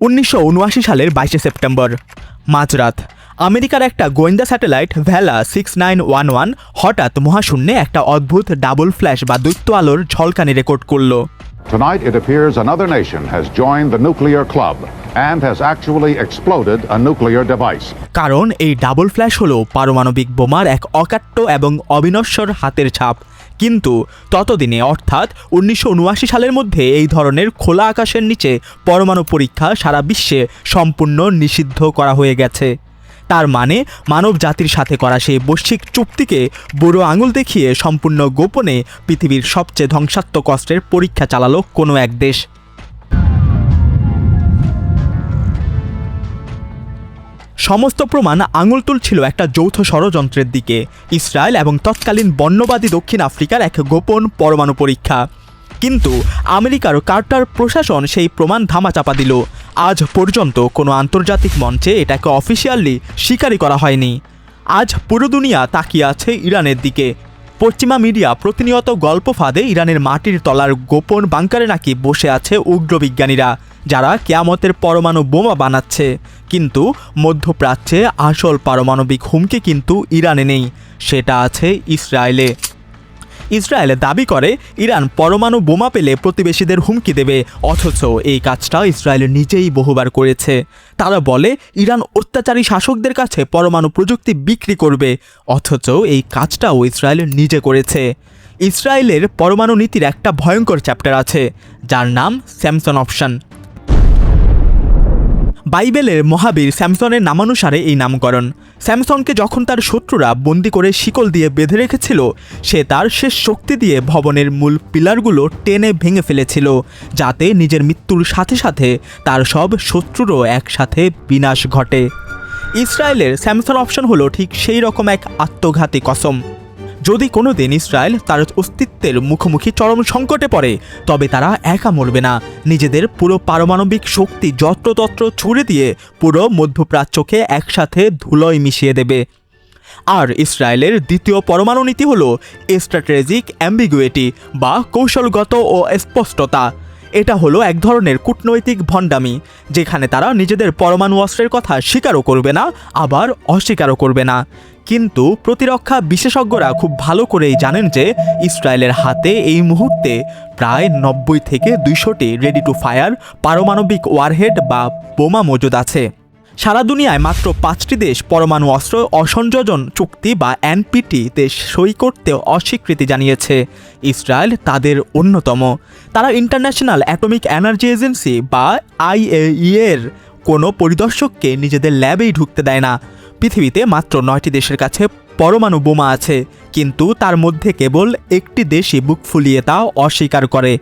1979 সালের 22 সেপ্টেম্বর মাঝরাত আমেরিকার একটা গোয়েন্দা স্যাটেলাইট ভ্যালা 6911 হঠাৎ মহাশূন্যে একটা অদ্ভুত ডাবল ফ্ল্যাশ বা দৈত্য আলোর ঝলকানি রেকর্ড করলো। Tonight it appears another nation has joined the nuclear club and has actually exploded a nuclear device. কারণ এই ডাবল ফ্ল্যাশ হলো পারমাণবিক বোমার এক অকাট্য এবং অবিনশ্বর হাতের ছাপ। কিন্তু ততদিনে অর্থাৎ 1979 সালের মধ্যে এই ধরনের খোলা আকাশের নিচে পরমাণু পরীক্ষা সারা বিশ্বে সম্পূর্ণ নিষিদ্ধ করা হয়ে গেছে। তার মানে মানব জাতির সাথে করা সেই বৈশ্বিক চুক্তিকে বুড়ো আঙুল দেখিয়ে সম্পূর্ণ গোপনে পৃথিবীর সবচেয়ে ধ্বংসাত্মক অস্ত্রের পরীক্ষা চালালো কোনো এক দেশ। সমস্ত প্রমাণ আঙুল তুলছিল একটা যৌথ ষড়যন্ত্রের দিকে, ইসরায়েল এবং তৎকালীন বর্ণবাদী দক্ষিণ আফ্রিকার এক গোপন পরমাণু পরীক্ষা। কিন্তু আমেরিকার কার্টার প্রশাসন সেই প্রমাণ ধামাচাপা দিল। আজ পর্যন্ত কোনো আন্তর্জাতিক মঞ্চে এটাকে অফিসিয়ালি স্বীকারই করা হয়নি। আজ পুরো দুনিয়া তাকিয়ে আছে ইরানের দিকে। পশ্চিমা মিডিয়া প্রতিনিয়ত গল্প ফাঁদে ইরানের মাটির তলার গোপন বাংকারে নাকি বসে আছে উগ্র বিজ্ঞানীরা, যারা কিয়ামতের পরমাণু বোমা বানাচ্ছে। কিন্তু মধ্যপ্রাচ্যে আসল পারমাণবিক হুমকি কিন্তু ইরানে নেই, সেটা আছে ইসরায়েলে। ইসরায়েল দাবি করে ইরান পরমাণু বোমা পেলে প্রতিবেশীদের হুমকি দেবে, অথচ এই কাজটা ইসরায়েল নিজেই বহুবার করেছে। তারা বলে ইরান অত্যাচারী শাসকদের কাছে পরমাণু প্রযুক্তি বিক্রি করবে, অথচ এই কাজটাও ইসরায়েল নিজে করেছে। ইসরায়েলের পরমাণু নীতির একটা ভয়ঙ্কর চ্যাপ্টার আছে, যার নাম স্যামসন অপশন। বাইবেলের মহাবীর স্যামসনের নামানুসারে এই নামকরণ। স্যামসনকে যখন তার শত্রুরা বন্দি করে শিকল দিয়ে বেঁধে রেখেছিল, সে তার শেষ শক্তি দিয়ে ভবনের মূল পিলারগুলো টেনে ভেঙে ফেলেছিল, যাতে নিজের মৃত্যুর সাথে সাথে তার সব শত্রুরও একসাথে বিনাশ ঘটে। ইসরায়েলের স্যামসন অপশন হলো ঠিক সেই রকম এক আত্মঘাতী কসম। যদি কোনো দিন ইসরায়েল তার অস্তিত্বের মুখোমুখি চরম সংকটে পড়ে, তবে তারা একা মরবে না, নিজেদের পুরো পারমাণবিক শক্তি যত্রতত্র ছুড়ে দিয়ে পুরো মধ্যপ্রাচ্যকে একসাথে ধুলোয় মিশিয়ে দেবে। আর ইসরায়েলের দ্বিতীয় পরমাণু নীতি হলো স্ট্র্যাটেজিক অ্যাম্বিগুইটি বা কৌশলগত ও স্পষ্টতা। এটা হলো এক ধরনের কূটনৈতিক ভণ্ডামি, যেখানে তারা নিজেদের পরমাণু অস্ত্রের কথা স্বীকারও করবে না, আবার অস্বীকারও করবে না। কিন্তু প্রতিরক্ষা বিশেষজ্ঞরা খুব ভালো করেই জানেন যে ইসরায়েলের হাতে এই মুহূর্তে প্রায় 90 থেকে 200টি রেডি টু ফায়ার পারমাণবিক ওয়ারহেড বা বোমা মজুদ আছে। সারা দুনিয়ায় মাত্র 5টি দেশ পরমাণু অস্ত্র অসংযোজন চুক্তি বা এনপিটি দেশ সই করতে অস্বীকৃতি জানিয়েছে। ইসরায়েল তাদের অন্যতম। তারা ইন্টারন্যাশনাল অ্যাটমিক এনার্জি এজেন্সি বা IAEA-এর কোনো পরিদর্শককে নিজেদের ল্যাবেই ঢুকতে দেয় না। পৃথিবীতে মাত্র 9টি দেশের কাছে পরমাণু বোমা আছে, কিন্তু তার মধ্যে কেবল একটি দেশই বুক ফুলিয়ে তা অস্বীকার করে।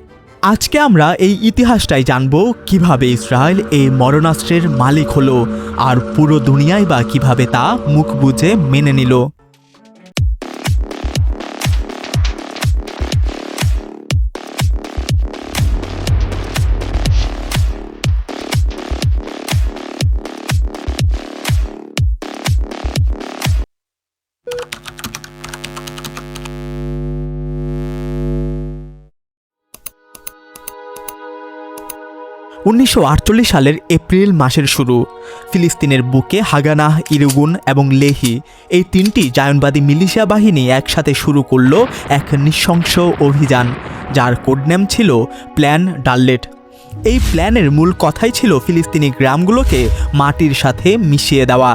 আজকে আমরা এই ইতিহাসটাই জানব, কিভাবে ইসরায়েল এই মরণাস্ত্রের মালিক হলো, আর পুরো দুনিয়ায় বা কিভাবে তা মুখ বুজে মেনে নিল। (1948 সালের এপ্রিল মাসের শুরু। ফিলিস্তিনের বুকে হাগানাহ, ইরগুন এবং লেহি এই 3টি জায়নবাদী মিলিশিয়া বাহিনী একসাথে শুরু করল এক নৃশংস অভিযান, যার কোডনেম ছিল প্ল্যান ডাল্লেট। এই প্ল্যানের মূল কথাই ছিল ফিলিস্তিনি গ্রামগুলোকে মাটির সাথে মিশিয়ে দেওয়া,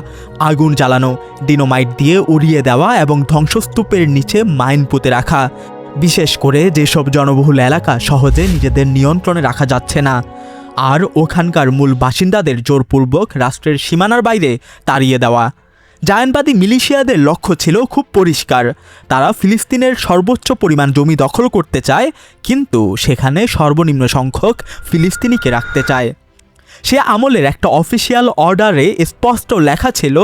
আগুন জ্বালানো, ডিনোমাইট দিয়ে উড়িয়ে দেওয়া এবং ধ্বংসস্তূপের নিচে মাইন পুঁতে রাখা, বিশেষ করে যেসব জনবহুল এলাকা সহজে নিজেদের নিয়ন্ত্রণে রাখা যাচ্ছে না, আর ওখানকার মূল বাসিন্দাদের জোরপূর্বক রাষ্ট্রের সীমানার বাইরে তাড়িয়ে দেওয়া। জায়নবাদী মিলিশিয়াদের লক্ষ্য ছিল খুব পরিষ্কার, তারা ফিলিস্তিনের সর্বোচ্চ পরিমাণ জমি দখল করতে চায়, কিন্তু সেখানে সর্বনিম্ন সংখ্যক ফিলিস্তিনিকে রাখতে চায়। সে আমলের একটা অফিসিয়াল অর্ডারে স্পষ্ট লেখা ছিল,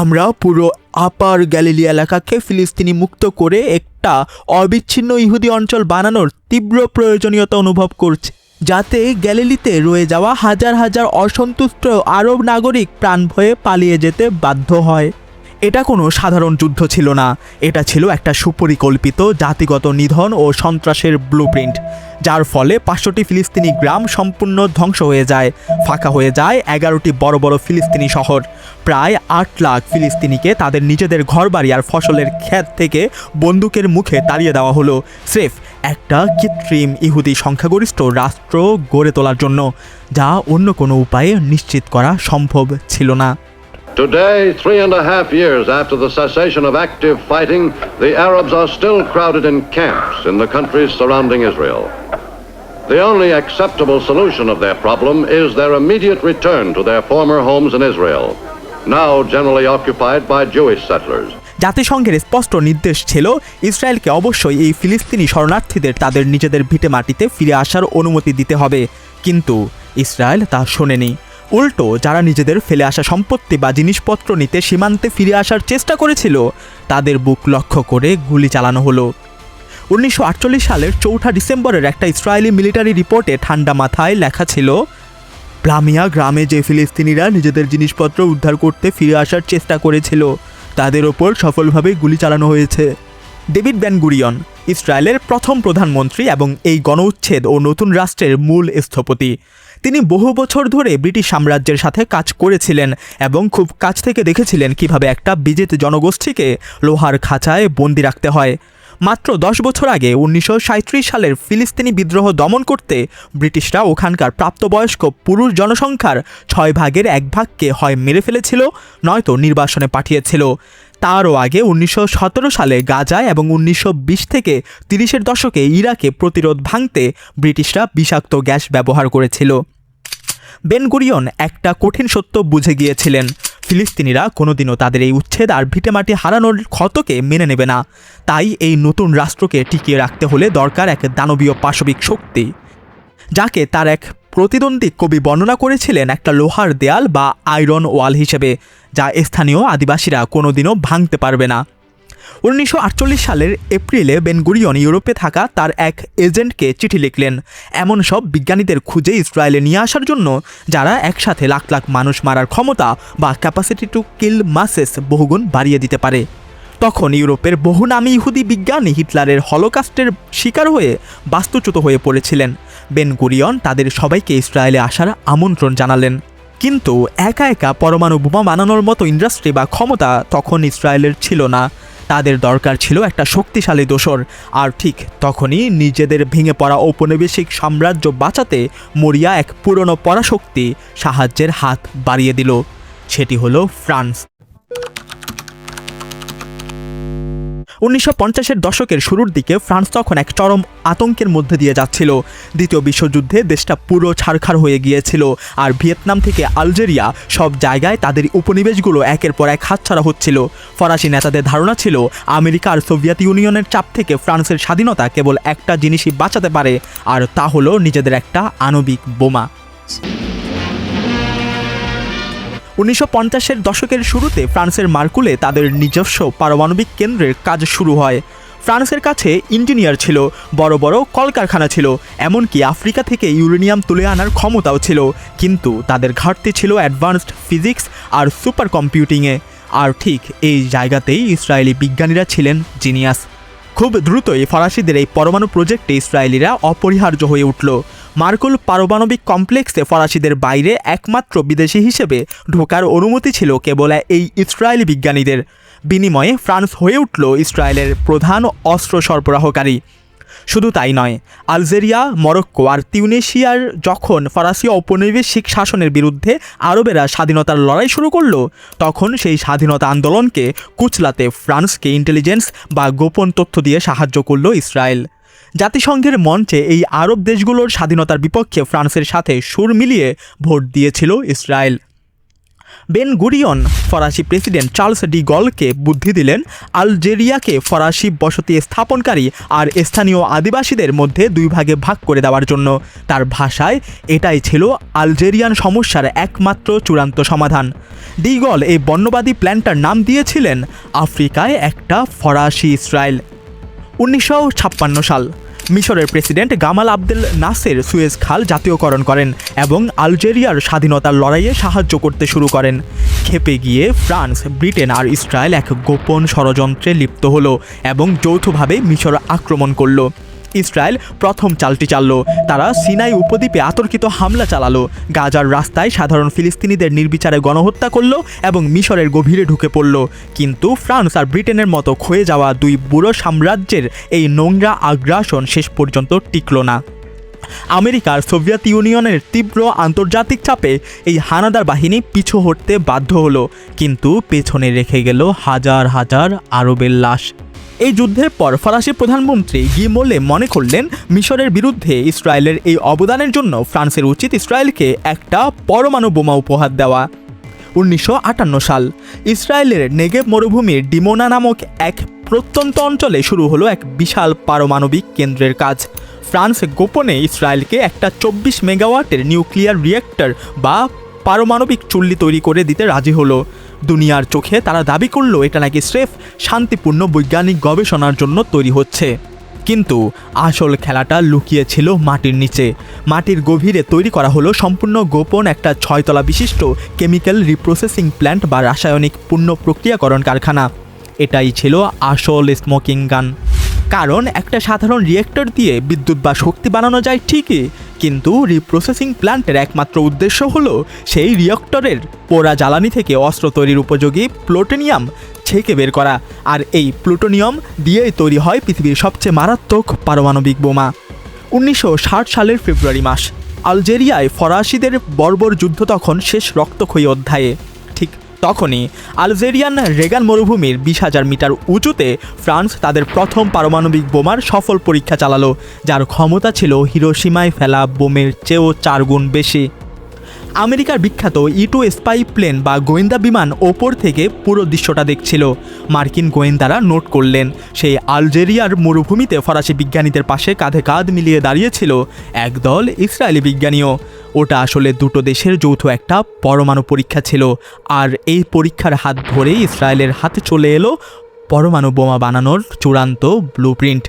আমরা পুরো আপার গ্যালিলি এলাকাকে ফিলিস্তিনি মুক্ত করে একটা অবিচ্ছিন্ন ইহুদি অঞ্চল বানানোর তীব্র প্রয়োজনীয়তা অনুভব করছি, যাতে গ্যালিলিতে রয়ে যাওয়া হাজার হাজার অসন্তুষ্ট আরব নাগরিক প্রাণ ভয়ে পালিয়ে যেতে বাধ্য হয়। এটা কোনো সাধারণ যুদ্ধ ছিল না, এটা ছিল একটা সুপরিকল্পিত জাতিগত নিধন ও সন্ত্রাসের ব্লুপ্রিন্ট, যার ফলে 500টি ফিলিস্তিনি গ্রাম সম্পূর্ণ ধ্বংস হয়ে যায়, ফাঁকা হয়ে যায় 11টি বড় বড় ফিলিস্তিনি শহর। প্রায় 8 লাখ ফিলিস্তিনিকে তাদের নিজেদের ঘরবাড়ি আর ফসলের ক্ষেত থেকে বন্দুকের মুখে তাড়িয়ে দেওয়া হলো, স্রেফ একটা কৃত্রিম ইহুদি সংখ্যাগরিষ্ঠ রাষ্ট্র গড়ে তোলার জন্য, যা অন্য কোনো উপায়ে নিশ্চিত করা সম্ভব ছিল না। Today, 3.5 years after the cessation of active fighting, the Arabs are still crowded in camps in the countries surrounding Israel. The only acceptable solution of their problem is their immediate return to their former homes in Israel, now generally occupied by Jewish settlers. জাতিসংঘের স্পষ্ট নির্দেশ ছিল ইসরায়েলকে অবশ্যই এই ফিলিস্তিনি শরণার্থীদের তাদের নিজেদের ভিটে মাটিতে ফিরে আসার অনুমতি দিতে হবে, কিন্তু ইসরায়েল তা শোনেনি। উল্টো যারা নিজেদের ফেলে আসা সম্পত্তি বা জিনিসপত্র নিতে সীমান্তে ফিরে আসার চেষ্টা করেছিল, তাদের বুক লক্ষ্য করে গুলি চালানো হলো। 1948 সালের 4 ডিসেম্বরের একটা ইসরায়েলি মিলিটারি রিপোর্টে ঠান্ডা মাথায় লেখা ছিল, প্লামিয়া গ্রামে যে ফিলিস্তিনিরা নিজেদের জিনিসপত্র উদ্ধার করতে ফিরে আসার চেষ্টা করেছিল, তাদের ওপর সফলভাবে গুলি চালানো হয়েছে। ডেভিড বেন গুরিয়ন ইসরায়েলের প্রথম প্রধানমন্ত্রী এবং এই গণউচ্ছেদ ও নতুন রাষ্ট্রের মূল স্থপতি। তিনি বহু বছর ধরে ব্রিটিশ সাম্রাজ্যের সাথে কাজ করেছিলেন এবং খুব কাছ থেকে দেখেছিলেন কিভাবে একটা বিজিত জনগোষ্ঠীকে লোহার খাঁচায় বন্দি রাখতে হয়। মাত্র 10 বছর আগে 1937 সালের ফিলিস্তিনি বিদ্রোহ দমন করতে ব্রিটিশরা ওখানকার প্রাপ্তবয়স্ক পুরুষ জনসংখ্যার 6 ভাগের 1 ভাগকে হয় মেরে ফেলেছিল, নয়তো নির্বাসনে পাঠিয়েছিল। তারও আগে 1917 সালে গাজায় এবং 1920 থেকে 30-এর দশকে ইরাকে প্রতিরোধ ভাঙতে ব্রিটিশরা বিষাক্ত গ্যাস ব্যবহার করেছিল। বেন গুরিয়ন একটা কঠিন সত্য বুঝে গিয়েছিলেন, ফিলিস্তিনিরা কোনোদিনও তাদের এই উচ্ছেদ আর ভিটেমাটি হারানোর ক্ষতকে মেনে নেবে না। তাই এই নতুন রাষ্ট্রকে টিকিয়ে রাখতে হলে দরকার এক দানবীয় পাশবিক শক্তি, যাকে তার এক প্রতিদ্বন্দ্বী কবি বর্ণনা করেছিলেন একটা লোহার দেয়াল বা আয়রন ওয়াল হিসেবে, যা স্থানীয় আদিবাসীরা কোনোদিনও ভাঙতে পারবে না। 1948 সালের এপ্রিলে বেন গুরিয়ন ইউরোপে থাকা তার এক এজেন্টকে চিঠি লিখলেন এমন সব বিজ্ঞানীদের খুঁজে ইসরায়েলে নিয়ে আসার জন্য, যারা একসাথে লাখ লাখ মানুষ মারার ক্ষমতা বা ক্যাপাসিটি টু কিল মাসেস বহুগুণ বাড়িয়ে দিতে পারে। তখন ইউরোপের বহু নামী ইহুদি বিজ্ঞানী হিটলারের হলোকাস্টের শিকার হয়ে বাস্তুচ্যুত হয়ে পড়েছিলেন। বেন গুরিয়ন তাদের সবাইকে ইসরায়েলে আসার আমন্ত্রণ জানালেন, কিন্তু একা একা পরমাণু বোমা বানানোর মতো ইন্ডাস্ট্রি বা ক্ষমতা তখন ইসরায়েলের ছিল না। তাদের দরকার ছিল একটা শক্তিশালী দোসর। আর ঠিক তখনই নিজেদের ভেঙে পড়া ঔপনিবেশিক সাম্রাজ্য বাঁচাতে মরিয়া এক পুরনো পরাশক্তি সাহায্যের হাত বাড়িয়ে দিল। সেটি হলো ফ্রান্স। 1950-এর দশকের শুরুর দিকে ফ্রান্স তখন এক চরম আতঙ্কের মধ্যে দিয়ে যাচ্ছিল। দ্বিতীয় বিশ্বযুদ্ধে দেশটা পুরো ছারখার হয়ে গিয়েছিল, আর ভিয়েতনাম থেকে আলজেরিয়া সব জায়গায় তাদের উপনিবেশগুলো একের পর এক হাতছাড়া হচ্ছিল। ফরাসি নেতাদের ধারণা ছিল আমেরিকা আর সোভিয়েত ইউনিয়নের চাপ থেকে ফ্রান্সের স্বাধীনতা কেবল একটা জিনিসই বাঁচাতে পারে, আর তা হলো নিজেদের একটা আণবিক বোমা। 1950-এর দশকের শুরুতে ফ্রান্সের মার্কুলে তাদের নিজস্ব পারমাণবিক কেন্দ্রের কাজ শুরু হয়। ফ্রান্সের কাছে ইঞ্জিনিয়ার ছিল, বড় বড় কলকারখানা ছিল, এমনকি আফ্রিকা থেকে ইউরেনিয়াম তুলে আনার ক্ষমতাও ছিল, কিন্তু তাদের ঘাটতি ছিল অ্যাডভান্সড ফিজিক্স আর সুপার কম্পিউটিংয়ে। আর ঠিক এই জায়গাতেই ইসরায়েলি বিজ্ঞানীরা ছিলেন জিনিয়াস। খুব দ্রুতই ফরাসিদের এই পরমাণু প্রজেক্টে ইসরায়েলিরা অপরিহার্য হয়ে উঠল। মার্কুল পারমাণবিক কমপ্লেক্সে ফরাসিদের বাইরে একমাত্র বিদেশি হিসেবে ঢোকার অনুমতি ছিল কেবল এই ইসরায়েলি বিজ্ঞানীদের। বিনিময়ে ফ্রান্স হয়ে উঠল ইসরায়েলের প্রধান অস্ত্র সরবরাহকারী। শুধু তাই নয়, আলজেরিয়া, মরক্কো আর তিউনিসিয়ার যখন ফরাসি ঔপনিবেশিক শাসনের বিরুদ্ধে আরবেরা স্বাধীনতার লড়াই শুরু করল, তখন সেই স্বাধীনতা আন্দোলনকে কুচলাতে ফ্রান্সকে ইন্টেলিজেন্স বা গোপন তথ্য দিয়ে সাহায্য করল ইসরায়েল। জাতিসংঘের মঞ্চে এই আরব দেশগুলোর স্বাধীনতার বিপক্ষে ফ্রান্সের সাথে সুর মিলিয়ে ভোট দিয়েছিল ইসরায়েল। বেন গুরিয়ন ফরাসি প্রেসিডেন্ট চার্লস ডি গলকে বুদ্ধি দিলেন আলজেরিয়াকে ফরাসি বসতি স্থাপনকারী আর স্থানীয় আদিবাসীদের মধ্যে 2 ভাগে ভাগ করে দেওয়ার জন্য। তার ভাষায় এটাই ছিল আলজেরিয়ান সমস্যার একমাত্র চূড়ান্ত সমাধান। ডি গল এই বর্ণবাদী প্ল্যানটার নাম দিয়েছিলেন আফ্রিকায় একটা ফরাসি ইসরায়েল। 1956 সাল মিশরের প্রেসিডেন্ট গামাল আবদেল নাসের সুয়েজ খাল জাতীয়করণ করেন এবং আলজেরিয়ার স্বাধীনতার লড়াইয়ে সাহায্য করতে শুরু করেন। খেপে গিয়ে ফ্রান্স, ব্রিটেন আর ইসরায়েল এক গোপন ষড়যন্ত্রে লিপ্ত হলো এবং যৌথভাবে মিশর আক্রমণ করলো। ইসরায়েল প্রথম চালটি চালল। তারা সিনাই উপদ্বীপে আতর্কিত হামলা চালালো, গাজার রাস্তায় সাধারণ ফিলিস্তিনিদের নির্বিচারে গণহত্যা করলো এবং মিশরের গভীরে ঢুকে পড়ল। কিন্তু ফ্রান্স আর ব্রিটেনের মতো ক্ষয়ে যাওয়া দুই বুড়ো সাম্রাজ্যের এই নোংরা আগ্রাসন শেষ পর্যন্ত টিকল না। আমেরিকার সোভিয়েত ইউনিয়নের তীব্র আন্তর্জাতিক চাপে এই হানাদার বাহিনী পিছু হটতে বাধ্য হলো, কিন্তু পেছনে রেখে গেল হাজার হাজার আরবের লাশ। এই যুদ্ধের পর ফরাসি প্রধানমন্ত্রী গি মোলে মনে করলেন মিশরের বিরুদ্ধে ইসরায়েলের এই অবদানের জন্য ফ্রান্সের উচিত ইসরায়েলকে একটা পরমাণু বোমা উপহার দেওয়া। 1958 সাল ইসরায়েলের নেগেভ মরুভূমির ডিমোনা নামক এক প্রত্যন্ত অঞ্চলে শুরু হলো এক বিশাল পারমাণবিক কেন্দ্রের কাজ। ফ্রান্স গোপনে ইসরায়েলকে একটা 24 মেগাওয়াটের নিউক্লিয়ার রিয়েক্টর বা পারমাণবিক চুল্লি তৈরি করে দিতে রাজি হলো। দুনিয়ার চোখে তারা দাবি করলো এটা নাকি স্রেফ শান্তিপূর্ণ বৈজ্ঞানিক গবেষণার জন্য তৈরি হচ্ছে। কিন্তু আসল খেলাটা লুকিয়ে ছিল মাটির নিচে। মাটির গভীরে তৈরি করা হলো সম্পূর্ণ গোপন একটা 6 তলা বিশিষ্ট কেমিক্যাল রিপ্রসেসিং প্ল্যান্ট বা রাসায়নিক পুনঃ প্রক্রিয়াকরণ কারখানা। এটাই ছিল আসল স্মোকিং গান। কারণ একটা সাধারণ রিয়েক্টর দিয়ে বিদ্যুৎ বা শক্তি বানানো যায় ঠিকই, কিন্তু রিপ্রসেসিং প্ল্যান্টের একমাত্র উদ্দেশ্য হলো সেই রিয়েক্টরের পোড়া জ্বালানি থেকে অস্ত্র তৈরির উপযোগী প্লুটোনিয়াম ছেঁকে বের করা। আর এই প্লুটোনিয়াম দিয়েই তৈরি হয় পৃথিবীর সবচেয়ে মারাত্মক পারমাণবিক বোমা। 1960 সালের ফেব্রুয়ারি মাস, আলজেরিয়ায় ফরাসিদের বর্বর যুদ্ধ তখন শেষ রক্তক্ষয়ী অধ্যায়ে। ঠিক তখনই আলজেরিয়ান রেগান মরুভূমির 20,000 মিটার উঁচুতে ফ্রান্স তাদের প্রথম পারমাণবিক বোমার সফল পরীক্ষা চালালো, যার ক্ষমতা ছিল হিরোশিমায় ফেলা বোমের চেয়েও 4 গুণ বেশি। আমেরিকার বিখ্যাত E-2 স্পাই প্লেন বা গোয়েন্দা বিমান ওপর থেকে পুরো দৃশ্যটা দেখছিল। মার্কিন গোয়েন্দারা নোট করলেন সেই আলজেরিয়ার মরুভূমিতে ফরাসি বিজ্ঞানীদের পাশে কাঁধে কাঁধ মিলিয়ে দাঁড়িয়েছিল একদল ইসরায়েলি বিজ্ঞানীও। ওটা আসলে দুটো দেশের যৌথ একটা পরমাণু পরীক্ষা ছিল, আর এই পরীক্ষার হাত ধরেই ইসরায়েলের হাতে চলে এলো পরমাণু বোমা বানানোর চূড়ান্ত ব্লুপ্রিন্ট।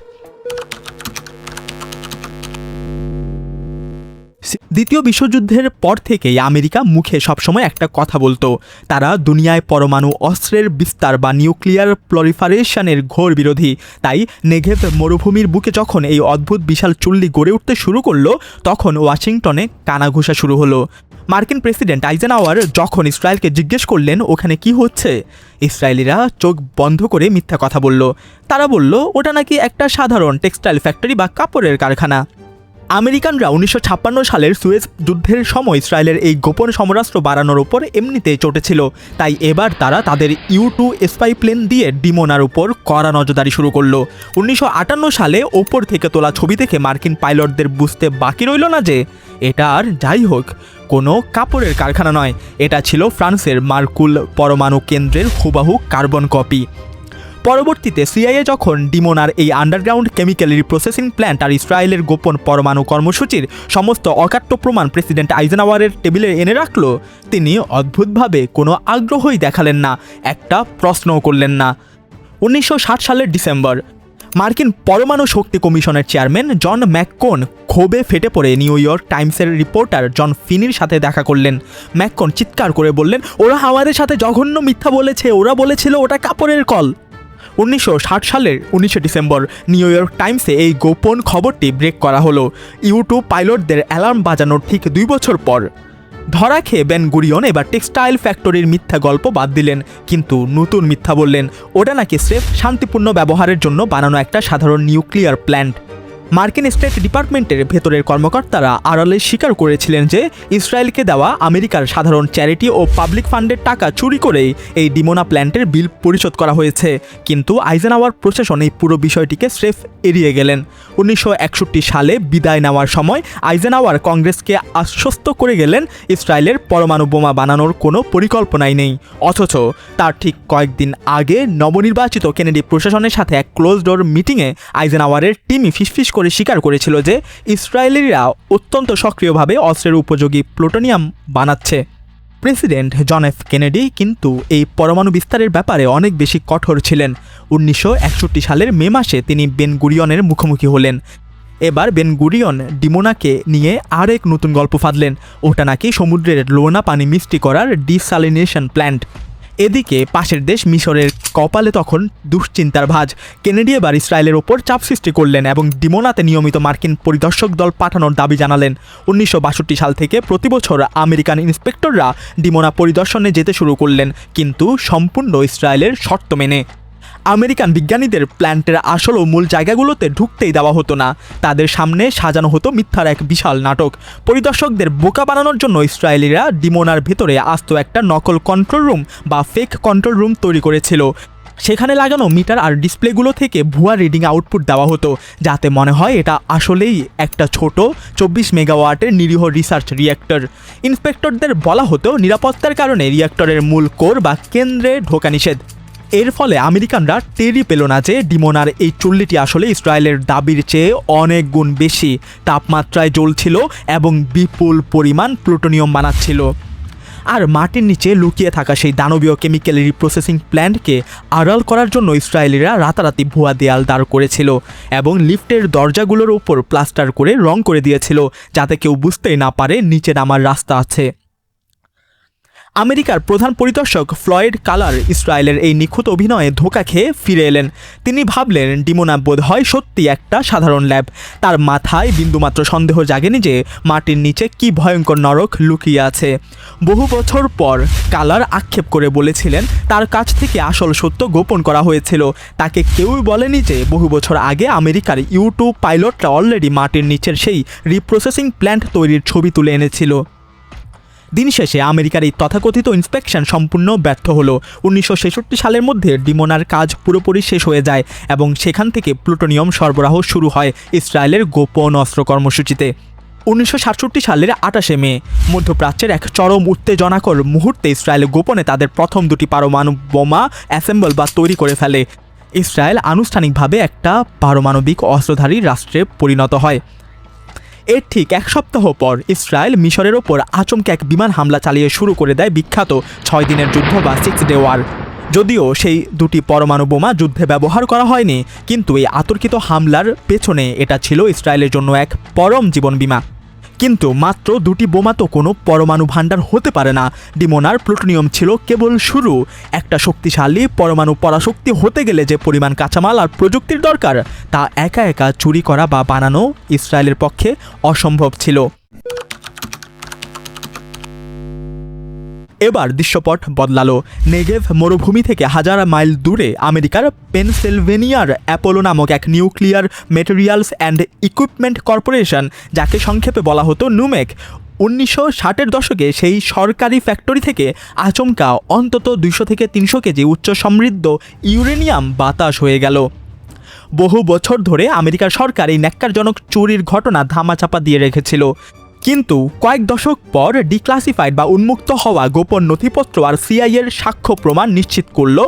দ্বিতীয় বিশ্বযুদ্ধের পর থেকেই আমেরিকা মুখে সবসময় একটা কথা বলতো, তারা দুনিয়ায় পরমাণু অস্ত্রের বিস্তার বা নিউক্লিয়ার প্রলিফারেশনের ঘোর বিরোধী। তাই নেগেভ মরুভূমির বুকে যখন এই অদ্ভুত বিশাল চুল্লি গড়ে উঠতে শুরু করলো, তখন ওয়াশিংটনে কানাঘুষা শুরু হলো। মার্কিন প্রেসিডেন্ট আইজেনহাওয়ার যখন ইসরায়েলকে জিজ্ঞেস করলেন ওখানে কি হচ্ছে, ইসরায়েলিরা চোখ বন্ধ করে মিথ্যা কথা বলল। তারা বলল ওটা নাকি একটা সাধারণ টেক্সটাইল ফ্যাক্টরি বা কাপড়ের কারখানা। আমেরিকানরা 1956 সালের সুয়েজ যুদ্ধের সময় ইসরায়েলের এই গোপন সমরাস্ত্র বাড়ানোর উপর এমনিতেই চটেছিল। তাই এবার তারা তাদের U-2 স্পাই প্লেন দিয়ে ডিমোনার উপর কড়া নজরদারি শুরু করলো। 1958 সালে ওপর থেকে তোলা ছবি দেখে মার্কিন পাইলটদের বুঝতে বাকি রইল না যে এটা আর যাই হোক কোনো কাপড়ের কারখানা নয়, এটা ছিল ফ্রান্সের মার্কুল পরমাণু কেন্দ্রের হুবাহু কার্বন কপি। পরবর্তীতে সিআইএ যখন ডিমোনার এই আন্ডারগ্রাউন্ড কেমিক্যাল রিপ্রসেসিং প্ল্যান্ট আর ইসরায়েলের গোপন পরমাণু কর্মসূচির সমস্ত অকাট্য প্রমাণ প্রেসিডেন্ট আইজেনহাওয়ারের টেবিলে এনে রাখলো, তিনি অদ্ভুতভাবে কোনো আগ্রহই দেখালেন না, একটা প্রশ্নও করলেন না। 1960 সালের ডিসেম্বর, মার্কিন পরমাণু শক্তি কমিশনের চেয়ারম্যান জন ম্যাককোন ক্ষোভে ফেটে পড়ে নিউ ইয়র্ক টাইমসের রিপোর্টার জন ফিনির সাথে দেখা করলেন। ম্যাককোন চিৎকার করে বললেন, ওরা আমাদের সাথে জঘন্য মিথ্যা বলেছে, ওরা বলেছিল ওটা কাপড়ের কল। 1960 সালের 19 ডিসেম্বর নিউ ইয়র্ক টাইমসে এই গোপন খবরটি ব্রেক করা হলো। U-2 পাইলটদের অ্যালার্ম বাজানোর ঠিক 2 বছর পর। ধরা খেয়ে বেন গুরিয়ন এবার টেক্সটাইল ফ্যাক্টরির মিথ্যা গল্প বাদ দিলেন, কিন্তু নতুন মিথ্যা বললেন ওটা নাকি স্রেফ শান্তিপূর্ণ ব্যবহারের জন্য বানানো একটা সাধারণ নিউক্লিয়ার প্ল্যান্ট। মার্কিন স্টেট ডিপার্টমেন্টের ভেতরের কর্মকর্তারা আড়ালে স্বীকার করেছিলেন যে ইসরায়েলকে দেওয়া আমেরিকার সাধারণ চ্যারিটি ও পাবলিক ফান্ডের টাকা চুরি করেই এই ডিমোনা প্ল্যান্টের বিল পরিশোধ করা হয়েছে। কিন্তু আইজেনহাওয়ার প্রশাসন এই পুরো বিষয়টিকে স্রেফ এড়িয়ে গেলেন। 1961 সালে বিদায় নেওয়ার সময় আইজেনহাওয়ার কংগ্রেসকে আশ্বস্ত করে গেলেন ইসরায়েলের পরমাণু বোমা বানানোর কোনো পরিকল্পনাই নেই। অথচ তার ঠিক কয়েকদিন আগে নবনির্বাচিত কেনেডি প্রশাসনের সাথে এক ক্লোজ ডোর মিটিংয়ে আইজেনহাওয়ারের টিমই ফিসফিস করে স্বীকার করেছিল যে ইসরায়েলিরা অত্যন্ত সক্রিয়ভাবে অস্ত্রের উপযোগী প্লুটোনিয়াম বানাচ্ছে। প্রেসিডেন্ট জন এফ কেনেডি কিন্তু এই পরমাণু বিস্তারের ব্যাপারে অনেক বেশি কঠোর ছিলেন। 1961 সালের মে মাসে তিনি বেন গুরিয়নের মুখোমুখি হলেন। এবার বেন গুরিয়ন ডিমোনাকে নিয়ে আরেক নতুন গল্প ফাঁদলেন। ওটা নাকি সমুদ্রের লোনা পানি মিষ্টি করার ডিসালিনেশন প্ল্যান্ট। এদিকে পাশের দেশ মিশরের কপালে তখন দুশ্চিন্তার ভাঁজ। কেনেডি এবার ইসরায়েলের ওপর চাপ সৃষ্টি করলেন এবং ডিমোনাতে নিয়মিত মার্কিন পরিদর্শক দল পাঠানোর দাবি জানালেন। 1962 সাল থেকে প্রতি বছর আমেরিকান ইন্সপেক্টররা ডিমোনা পরিদর্শনে যেতে শুরু করলেন, কিন্তু সম্পূর্ণ ইসরায়েলের শর্ত মেনে। আমেরিকান বিজ্ঞানীদের প্ল্যান্টের আসল ও মূল জায়গাগুলোতে ঢুকতেই দেওয়া হতো না। তাদের সামনে সাজানো হতো মিথ্যার এক বিশাল নাটক। পরিদর্শকদের বোকা বানানোর জন্য ইসরায়েলিরা ডিমোনার ভেতরে আস্ত একটা নকল কন্ট্রোল রুম বা ফেক কন্ট্রোল রুম তৈরি করেছিল। সেখানে লাগানো মিটার আর ডিসপ্লেগুলো থেকে ভুয়া রিডিং আউটপুট দেওয়া হতো, যাতে মনে হয় এটা আসলেই একটা ছোট 24 মেগাওয়াটের নিরীহ রিসার্চ রিঅ্যাক্টর। ইন্সপেক্টরদের বলা হতো নিরাপত্তার কারণে রিঅ্যাক্টরের মূল কোর বা কেন্দ্রে ঢোকা নিষেধ। এর ফলে আমেরিকানরা টেরই পেল না যে ডিমোনার এই চুল্লিটি আসলে ইসরায়েলের দাবির চেয়ে অনেক গুণ বেশি তাপমাত্রায় জ্বলছিল এবং বিপুল পরিমাণ প্লুটোনিয়াম বানাচ্ছিল। আর মাটির নিচে লুকিয়ে থাকা সেই দানবীয় কেমিক্যাল রিপ্রসেসিং প্ল্যান্টকে আড়াল করার জন্য ইসরায়েলিরা রাতারাতি ভুয়া দেয়াল দাঁড় করেছিল এবং লিফটের দরজাগুলোর উপর প্লাস্টার করে রং করে দিয়েছিল, যাতে কেউ বুঝতেই না পারে নিচে নামার রাস্তা আছে। আমেরিকার প্রধান পরিদর্শক ফ্লয়েড কালার ইসরায়েলের এই নিখুঁত অভিনয়ে ধোঁকা খেয়ে ফিরে এলেন। তিনি ভাবলেন ডিমোনা বোধ হয় সত্যি একটা সাধারণ ল্যাব। তার মাথায় বিন্দুমাত্র সন্দেহ জাগেনি যে মাটির নিচে কি ভয়ঙ্কর নরক লুকিয়ে আছে। বহু বছর পর কালার আক্ষেপ করে বলেছিলেন তার কাছ থেকে আসল সত্য গোপন করা হয়েছিল। তাকে কেউই বলেনি যে বহু বছর আগে আমেরিকার U-2 পাইলটরা অলরেডি মাটির নিচের সেই রিপ্রসেসিং প্ল্যান্ট তৈরির ছবি তুলে এনেছিল। দিন শেষে আমেরিকার এই তথাকথিত ইন্সপেকশন সম্পূর্ণ ব্যর্থ হলো। 1966 সালের মধ্যে ডিমোনার কাজ পুরোপুরি শেষ হয়ে যায় এবং সেখান থেকে প্লুটোনিয়াম সরবরাহ শুরু হয় ইসরায়েলের গোপন অস্ত্র কর্মসূচিতে। 1967 সালের 28 মে মধ্যপ্রাচ্যের এক চরম উত্তেজনাকর মুহূর্তে ইসরায়েল গোপনে তাদের প্রথম দুটি পারমাণবিক বোমা অ্যাসেম্বল বা তৈরি করে ফেলে। ইসরায়েল আনুষ্ঠানিকভাবে একটা পারমাণবিক অস্ত্রধারী রাষ্ট্রে পরিণত হয়। এর ঠিক এক সপ্তাহ পর ইসরায়েল মিশরের ওপর আচমকে এক বিমান হামলা চালিয়ে শুরু করে দেয় বিখ্যাত 6 দিনের যুদ্ধ বা 6 ডে ওয়ার। যদিও সেই দুটি পরমাণু বোমা যুদ্ধে ব্যবহার করা হয়নি, কিন্তু এই আতর্কিত হামলার পেছনে এটা ছিল ইসরায়েলের জন্য এক পরম জীবন বিমা। কিন্তু মাত্র দুটি বোমা তো কোনো পরমাণু ভাণ্ডার হতে পারে না। ডিমোনার প্লুটোনিয়াম ছিল কেবল শুরু। একটা শক্তিশালী পরমাণু পরাশক্তি হতে গেলে যে পরিমাণ কাঁচামাল আর প্রযুক্তির দরকার তা একা একা চুরি করা বা বানানো ইসরায়েলের পক্ষে অসম্ভব ছিল। এবার দৃশ্যপট বদলালো। নেগেভ মরুভূমি থেকে হাজার মাইল দূরে আমেরিকার পেনসিলভেনিয়ার অ্যাপোলো নামক এক nuclear materials and equipment corporation, যাকে সংক্ষেপে বলা হতো নুমেক, 1960-এর দশকে সেই সরকারি ফ্যাক্টরি থেকে আচমকা অন্তত 200 থেকে 300 কেজি উচ্চ সমৃদ্ধ ইউরেনিয়াম বাতাস হয়ে গেল। বহু বছর ধরে আমেরিকার সরকার এই ন্যাক্কারজনক চুরির ঘটনা ধামাচাপা দিয়ে রেখেছিল, কিন্তু কয়েক দশক পর ডিক্লাসিফাইড বা উন্মুক্ত হওয়া গোপন নথিপত্র আর সিআইএর সাক্ষ্য প্রমাণ নিশ্চিত করল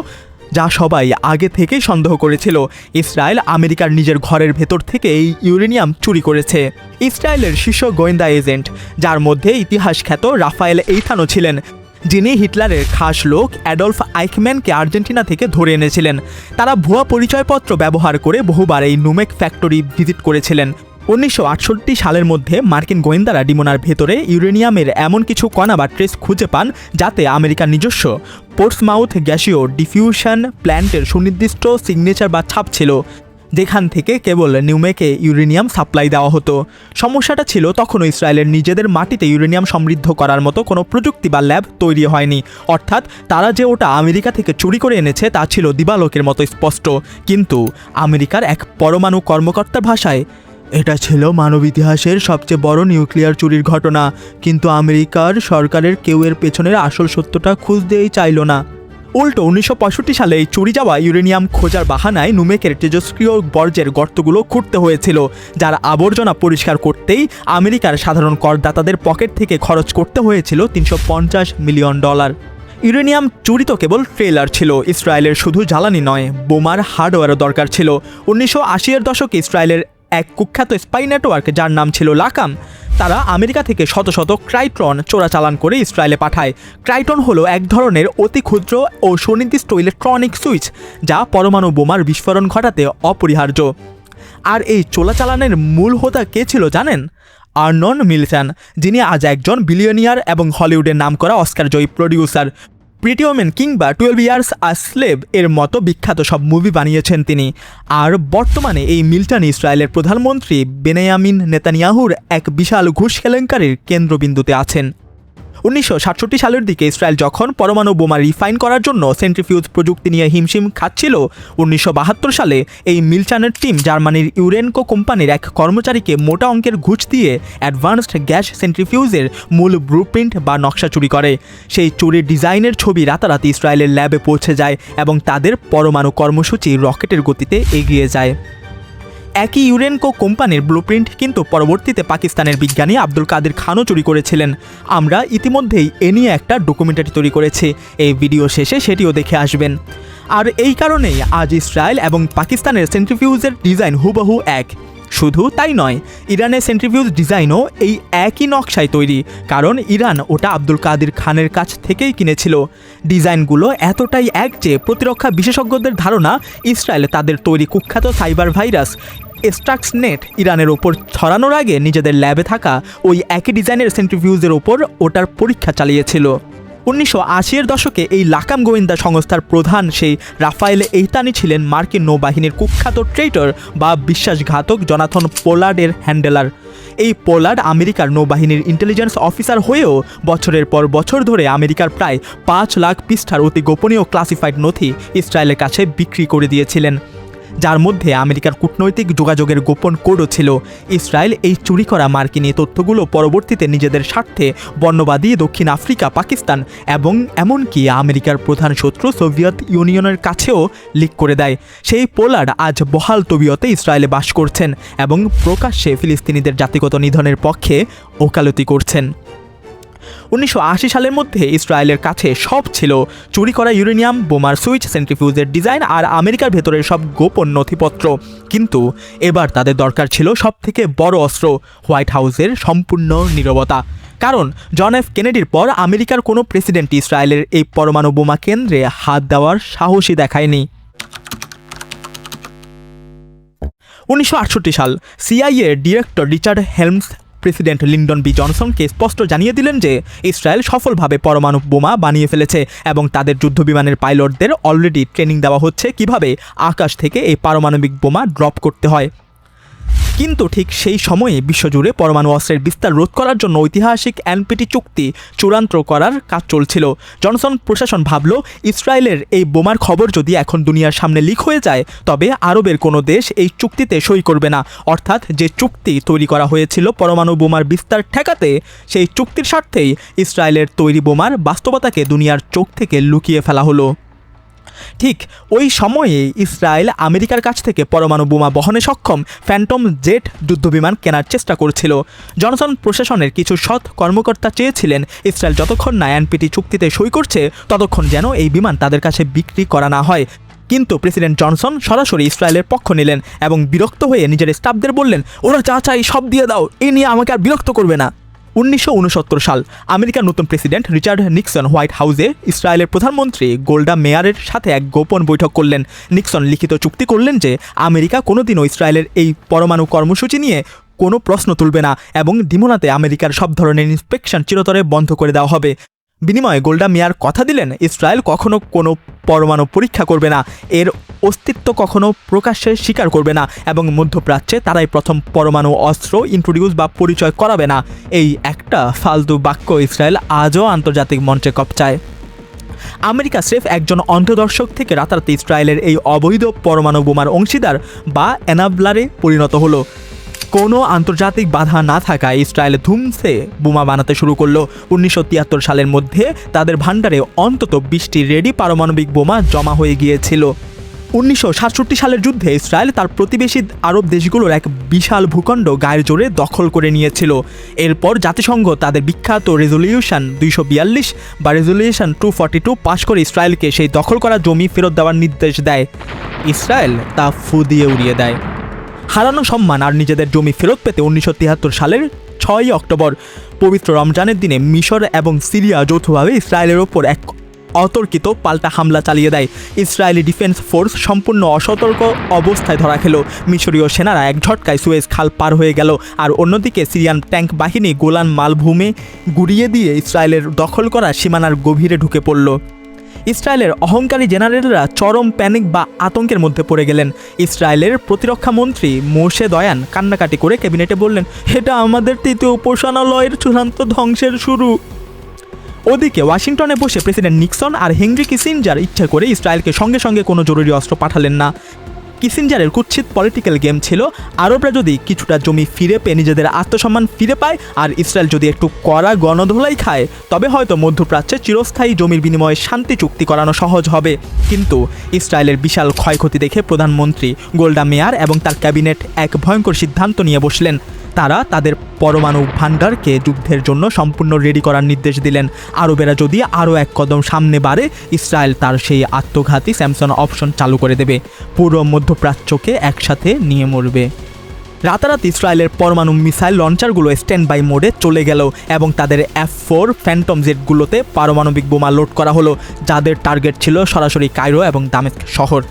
যা সবাই আগে থেকেই সন্দেহ করেছিল। ইসরায়েল আমেরিকার নিজের ঘরের ভেতর থেকে এই ইউরেনিয়াম চুরি করেছে। ইসরায়েলের শীর্ষ গোয়েন্দা এজেন্ট, যার মধ্যে ইতিহাস খ্যাত রাফায়েল এইথানো ছিলেন, যিনি হিটলারের খাস লোক অ্যাডলফ আইখম্যানকে আর্জেন্টিনা থেকে ধরে এনেছিলেন, তারা ভুয়া পরিচয়পত্র ব্যবহার করে বহুবার এই নুমেক ফ্যাক্টরি ভিজিট করেছিলেন। 1968 সালের মধ্যে মার্কিন গোয়েন্দারা ডিমোনার ভেতরে ইউরেনিয়ামের এমন কিছু কণা বা ট্রেস খুঁজে পান যাতে আমেরিকার নিজস্ব পোর্টসমাউথ গ্যাসীয় ডিফিউশন প্ল্যান্টের সুনির্দিষ্ট সিগনেচার বা ছাপ ছিল, যেখান থেকে কেবল নিউমেকে ইউরেনিয়াম সাপ্লাই দেওয়া হতো। সমস্যাটা ছিল তখনও ইসরায়েলের নিজেদের মাটিতে ইউরেনিয়াম সমৃদ্ধ করার মতো কোনো প্রযুক্তি বা ল্যাব তৈরি হয়নি। অর্থাৎ তারা যে ওটা আমেরিকা থেকে চুরি করে এনেছে তা ছিল দিবালোকের মতো স্পষ্ট। কিন্তু আমেরিকার এক পরমাণু কর্মকর্তার ভাষায়, এটা ছিল মানব ইতিহাসের সবচেয়ে বড় নিউক্লিয়ার চুরির ঘটনা, কিন্তু আমেরিকার সরকারের কেউ এর পেছনের আসল সত্যটা খুঁজতেই চাইল না। উল্টো 1965 সালে এই চুরি যাওয়া ইউরেনিয়াম খোঁজার বাহানায় নুমেকের তেজস্ক্রিয় বর্জ্যের গর্তগুলো খুঁড়তে হয়েছিল, যার আবর্জনা পরিষ্কার করতেই আমেরিকার সাধারণ করদাতাদের পকেট থেকে খরচ করতে হয়েছিল $350 মিলিয়ন। ইউরেনিয়াম চুরি তো কেবল ট্রেলার ছিল, ইসরায়েলের শুধু জ্বালানি নয়, বোমার হার্ডওয়্যারও দরকার ছিল। 1980-এর দশকে ইসরায়েলের এক কুখ্যাত স্পাই নেটওয়ার্ক, যার নাম ছিল লাকাম, তারা আমেরিকা থেকে শত শত ক্রাইট্রন চোরাচালান করে ইসরায়েলে পাঠায়। ক্রাইট্রন হলো এক ধরনের অতি ক্ষুদ্র ও সুনির্দিষ্ট ইলেকট্রনিক সুইচ, যা পরমাণু বোমার বিস্ফোরণ ঘটাতে অপরিহার্য। আর এই চোরাচালানের মূল হোতা কে ছিল জানেন? আর্নন মিলসন, যিনি আজ একজন বিলিয়নিয়ার এবং হলিউডের নামকরা অস্কার জয়ী প্রডিউসার। প্রিটি ওমেন কিংবা 12 ইয়ার্স আ স্লেভ এর মতো বিখ্যাত সব মুভি বানিয়েছেন তিনি। আর বর্তমানে এই মিল্টন ইসরায়েলের প্রধানমন্ত্রী বেনিয়ামিন নেতানিয়াহুর এক বিশাল ঘুষ কেলেঙ্কারির কেন্দ্রবিন্দুতে আছেন। 1967 সালের দিকে ইসরায়েল যখন পরমাণু বোমা রিফাইন করার জন্য সেন্ট্রিফিউজ প্রযুক্তি নিয়ে হিমশিম খাচ্ছিল, 1972 সালে এই মিলটনের টিম জার্মানির ইউরেনকো কোম্পানির এক কর্মচারীকে মোটা অঙ্কের ঘুষ দিয়ে অ্যাডভান্সড গ্যাস সেন্ট্রিফিউজের মূল ব্লুপ্রিন্ট বা নকশা চুরি করে। সেই চুরির ডিজাইনের ছবি রাতারাতি ইসরায়েলের ল্যাবে পৌঁছে যায় এবং তাদের পরমাণু কর্মসূচি রকেটের গতিতে এগিয়ে যায়। একই ইউরেনকো কোম্পানির ব্লুপ্রিন্ট কিন্তু পরবর্তীতে পাকিস্তানের বিজ্ঞানী আব্দুল কাদের খানও চুরি করেছিলেন। আমরা ইতিমধ্যেই এ নিয়ে একটা ডকুমেন্টারি তৈরি করেছি, এই ভিডিও শেষে সেটিও দেখে আসবেন। আর এই কারণেই আজ ইসরায়েল এবং পাকিস্তানের সেন্ট্রিফিউজের ডিজাইন হুবহু এক। শুধু তাই নয়, ইরানের সেন্ট্রিফিউজ ডিজাইনও এই একই নকশায় তৈরি, কারণ ইরান ওটা আব্দুল কাদের খানের কাছ থেকেই কিনেছিল। ডিজাইনগুলো এতটাই এক যে প্রতিরক্ষা বিশেষজ্ঞদের ধারণা ইসরায়েল তাদের তৈরি কুখ্যাত সাইবার ভাইরাস স্টাক্সনেট ইরানের ওপর ছড়ানোর আগে নিজেদের ল্যাবে থাকা ওই একই ডিজাইনের সেন্ট্রিফিউজের ওপর ওটার পরীক্ষা চালিয়েছিল। 1980-এর দশকে এই লাকাম গোয়েন্দা সংস্থার প্রধান সেই রাফায়েল এইতানি ছিলেন মার্কিন নৌবাহিনীর কুখ্যাত ট্রেইটর বা বিশ্বাসঘাতক জোনাথন পোলার্ডের হ্যান্ডেলার। এই পোলার্ড আমেরিকার নৌবাহিনীর ইন্টেলিজেন্স অফিসার হয়েও বছরের পর বছর ধরে আমেরিকার প্রায় 5 লাখ পৃষ্ঠার অতি গোপনীয় ক্লাসিফাইড নথি ইসরায়েলের কাছে বিক্রি করে দিয়েছিলেন, যার মধ্যে আমেরিকার কূটনৈতিক যোগাযোগের গোপন কোডও ছিল। ইসরায়েল এই চুরি করা মার্কিনী তথ্যগুলো পরবর্তীতে নিজেদের স্বার্থে বর্ণবাদী দক্ষিণ আফ্রিকা, পাকিস্তান এবং এমনকি আমেরিকার প্রধান শত্রু সোভিয়েত ইউনিয়নের কাছেও লিক করে দেয়। সেই পোলার্ড আজ বহাল তবিয়তে ইসরায়েলে বাস করছেন এবং প্রকাশ্যে ফিলিস্তিনিদের জাতিগত নিধনের পক্ষে ওকালতি করছেন। 1980 সালের মধ্যে ইসরায়েলের কাছে সব ছিল, চুরি করা ইউরেনিয়াম বোমার সুইচ, সেন্ট্রিফিউজের ডিজাইন আর আমেরিকার ভেতরের সব গোপন নথিপত্র। কিন্তু এবার তাদের দরকার ছিল সবথেকে বড় অস্ত্র, হোয়াইট হাউসের সম্পূর্ণ নীরবতা। কারণ জন এফ কেনেডির পর আমেরিকার কোনো প্রেসিডেন্ট ইসরায়েলের এই পরমাণু বোমা কেন্দ্রে হাত দেওয়ার সাহসই দেখায়নি। 1968 সাল CIA director Richard Helms president Lyndon B জনসনকে স্পষ্ট জানিয়ে দিলেন যে ইসরায়েল সফলভাবে পরমাণু বোমা বানিয়ে ফেলেছে এবং তাদের যুদ্ধবিমানের পাইলটদের অলরেডি ট্রেনিং দেওয়া হচ্ছে কিভাবে আকাশ থেকে এই পারমাণবিক বোমা ড্রপ করতে হয়। কিন্তু ঠিক সেই সময়ে বিশ্বজুড়ে পরমাণু অস্ত্রের বিস্তার রোধ করার জন্য ঐতিহাসিক এনপিটি চুক্তি চূড়ান্ত করার কাজ চলছিল। জনসন প্রশাসন ভাবল, ইসরায়েলের এই বোমার খবর যদি এখন দুনিয়ার সামনে লিক হয়ে যায় তবে আরবের কোনো দেশ এই চুক্তিতে সই করবে না। অর্থাৎ যে চুক্তি তৈরি করা হয়েছিল পরমাণু বোমার বিস্তার ঠেকাতে, সেই চুক্তির স্বার্থেই ইসরায়েলের তৈরি বোমার বাস্তবতাকে দুনিয়ার চোখ থেকে লুকিয়ে ফেলা হলো। ঠিক ওই সময়ে ইসরায়েল আমেরিকার কাছ থেকে পরমাণু বোমা বহনে সক্ষম ফ্যান্টম জেট যুদ্ধবিমান কেনার চেষ্টা করছিল। জনসন প্রশাসনের কিছু সৎ কর্মকর্তা চেয়েছিলেন ইসরায়েল যতক্ষণ না এনপিটি চুক্তিতে সই করছে ততক্ষণ যেন এই বিমান তাদের কাছে বিক্রি করা না হয়। কিন্তু প্রেসিডেন্ট জনসন সরাসরি ইসরায়েলের পক্ষ নিলেন এবং বিরক্ত হয়ে নিজের স্টাফদের বললেন, ওরা যা চাই সব দিয়ে দাও, এই নিয়ে আমাকে আর বিরক্ত করবে না। 1969 সাল আমেরিকার নতুন প্রেসিডেন্ট রিচার্ড নিক্সন হোয়াইট হাউসে ইসরায়েলের প্রধানমন্ত্রী গোল্ডা মেয়ারের সাথে এক গোপন বৈঠক করলেন। নিক্সন লিখিত চুক্তি করলেন যে আমেরিকা কোনোদিনও ইসরায়েলের এই পরমাণু কর্মসূচি নিয়ে কোনো প্রশ্ন তুলবে না এবং ডিমোনাতে আমেরিকার সব ধরনের ইন্সপেকশন চিরতরে বন্ধ করে দেওয়া হবে। বিনিময়ে গোল্ডা মেয়ার কথা দিলেন, ইসরায়েল কখনো কোনো পরমাণু পরীক্ষা করবে না, এর অস্তিত্ব কখনো প্রকাশ্যে স্বীকার করবে না এবং মধ্যপ্রাচ্যে তারাই প্রথম পরমাণু অস্ত্র ইন্ট্রোডিউস বা পরিচয় করাবে না। এই একটা ফালতু বাক্য ইসরায়েল আজও আন্তর্জাতিক মঞ্চে কপচায়। আমেরিকা স্রেফ একজন অন্ধদর্শক থেকে রাতারাতি ইসরায়েলের এই অবৈধ পরমাণু বোমার অংশীদার বা এনাবলারে পরিণত হলো। কোনো আন্তর্জাতিক বাধা না থাকায় ইসরায়েল ধুমসে বোমা বানাতে শুরু করলো। 1973 সালের মধ্যে তাদের ভাণ্ডারে অন্তত 20টি রেডি পারমাণবিক বোমা জমা হয়ে গিয়েছিল। 1967 সালের যুদ্ধে ইসরায়েল তার প্রতিবেশী আরব দেশগুলোর এক বিশাল ভূখণ্ড গায়ের জোরে দখল করে নিয়েছিল। এরপর জাতিসংঘ তাদের বিখ্যাত রেজলিউশন 242 বা রেজলিউশন 242 পাশ করে ইসরায়েলকে সেই দখল করা জমি ফেরত দেওয়ার নির্দেশ দেয়। ইসরায়েল তা ফু দিয়ে উড়িয়ে দেয়। হারানো সম্মান আর নিজেদের জমি ফেরত পেতে 1973 সালের 6 অক্টোবর পবিত্র রমজানের দিনে মিশর এবং সিরিয়া যৌথভাবে ইসরায়েলের ওপর এক অতর্কিত পাল্টা হামলা চালিয়ে দেয়। ইসরায়েলি ডিফেন্স ফোর্স সম্পূর্ণ অসতর্ক অবস্থায় ধরা খেল। মিশরীয় সেনারা এক ঝটকায় সুয়েজ খাল পার হয়ে গেল, আর অন্যদিকে সিরিয়ান ট্যাঙ্ক বাহিনী গোলান মালভূমে গুড়িয়ে দিয়ে ইসরায়েলের দখল করা সীমানার গভীরে ঢুকে পড়ল। ইসরায়েলের অহংকারী জেনারেলরা চরম প্যানিক বা আতঙ্কের মধ্যে পড়ে গেলেন। ইসরায়েলের প্রতিরক্ষা মন্ত্রী মোশে দয়ান কান্নাকাটি করে ক্যাবিনেটে বললেন, এটা আমাদের তৃতীয় উপাসনালয়ের চূড়ান্ত ধ্বংসের শুরু। ওদিকে ওয়াশিংটনে বসে প্রেসিডেন্ট নিক্সন আর হেনরি কিসিঞ্জার ইচ্ছা করে ইসরায়েলকে সঙ্গে সঙ্গে কোনো জরুরি অস্ত্র পাঠালেন না। কিসিঞ্জারের কুৎসিত পলিটিক্যাল গেম ছিল, আরবরা যদি কিছুটা জমি ফিরে পেয়ে নিজেদের আত্মসম্মান ফিরে পায় আর ইসরায়েল যদি একটু কড়া গণধোলাই খায়, তবে হয়তো মধ্যপ্রাচ্যে চিরস্থায়ী জমির বিনিময়ে শান্তি চুক্তি করানো সহজ হবে। কিন্তু ইসরায়েলের বিশাল ক্ষয়ক্ষতি দেখে প্রধানমন্ত্রী গোল্ডা মেয়ার এবং তার ক্যাবিনেট এক ভয়ঙ্কর সিদ্ধান্ত নিয়ে বসলেন। তারা তাদের পরমাণু ভাণ্ডারকে যুদ্ধের জন্য সম্পূর্ণ রেডি করার নির্দেশ দিলেন। আরবেরা যদি আরও এক কদম সামনে বাড়ে, ইসরায়েল তার সেই আত্মঘাতী স্যামসন অপশন চালু করে দেবে, পুরো মধ্যপ্রাচ্যকে একসাথে নিয়ে মরবে। রাতারাতি ইসরায়েলের পরমাণু মিসাইল লঞ্চারগুলো স্ট্যান্ড বাই মোডে চলে গেল এবং তাদের F4 ফ্যান্টম জেটগুলোতে পারমাণবিক বোমা লোড করা হলো, যাদের টার্গেট ছিল সরাসরি কায়রো এবং দামেস্ক শহর।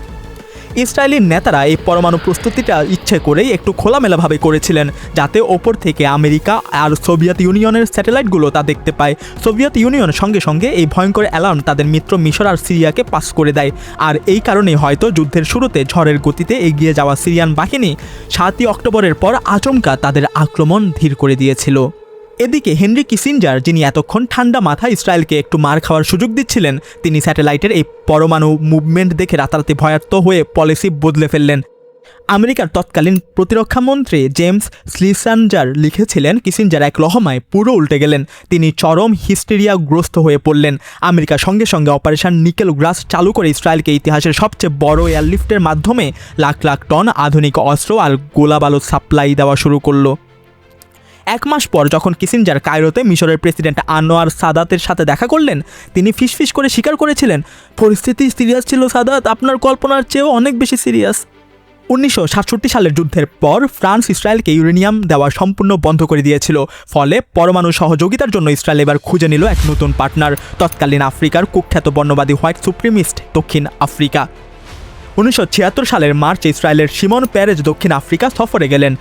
ইসরায়েলি নেতারা এই পরমাণু প্রস্তুতিটা ইচ্ছে করেই একটু খোলামেলাভাবে করেছিলেন, যাতে ওপর থেকে আমেরিকা আর সোভিয়েত ইউনিয়নের স্যাটেলাইটগুলো তা দেখতে পায়। সোভিয়েত ইউনিয়ন সঙ্গে সঙ্গে এই ভয়ঙ্কর অ্যালার্ম তাদের মিত্র মিশর আর সিরিয়াকে পাস করে দেয়। আর এই কারণেই হয়তো যুদ্ধের শুরুতে ঝড়ের গতিতে এগিয়ে যাওয়া সিরিয়ান বাহিনী 7ই অক্টোবরের পর আচমকা তাদের আক্রমণ ধীর করে দিয়েছিল। এদিকে হেনরি কিসিঞ্জার, যিনি এতক্ষণ ঠান্ডা মাথায় ইসরায়েলকে একটু মার খাওয়ার সুযোগ দিচ্ছিলেন, তিনি স্যাটেলাইটের এই পরমাণু মুভমেন্ট দেখে রাতারাতি ভয়ার্ত হয়ে পলিসি বদলে ফেললেন। আমেরিকার তৎকালীন প্রতিরক্ষা মন্ত্রী জেমস স্লিসাঞ্জার লিখেছিলেন, কিসিঞ্জার এক লহমায় পুরো উল্টে গেলেন। তিনি চরম হিস্টেরিয়াগ্রস্ত হয়ে পড়লেন। আমেরিকা সঙ্গে সঙ্গে অপারেশন নিকেল গ্রাস চালু করে ইসরায়েলকে ইতিহাসের সবচেয়ে বড় এয়ারলিফটের মাধ্যমে লাখ লাখ টন আধুনিক অস্ত্র আর গোলাবারুদ সাপ্লাই দেওয়া শুরু করলো। 1 মাস পর যখন কিসিঞ্জার কায়রোতে মিশরের প্রেসিডেন্ট আনোয়ার সাদাতের সাথে দেখা করলেন, তিনি ফিসফিস করে স্বীকার করেছিলেন, পরিস্থিতি সিরিয়াস ছিল সাদাত, আপনার কল্পনার চেয়েও অনেক বেশি সিরিয়াস। 1967 সালের যুদ্ধের পর ফ্রান্স ইসরায়েলকে ইউরেনিয়াম দেওয়া সম্পূর্ণ বন্ধ করে দিয়েছিল। ফলে পরমাণু সহযোগিতার জন্য ইসরায়েল এবার খুঁজে নিল এক নতুন পার্টনার, তৎকালীন আফ্রিকার কুখ্যাত বর্ণবাদী হোয়াইট সুপ্রিমিস্ট দক্ষিণ আফ্রিকা। 1976 সালের মার্চে ইসরায়েলের শিমন পেরেজ দক্ষিণ আফ্রিকা সফরে গেলেন,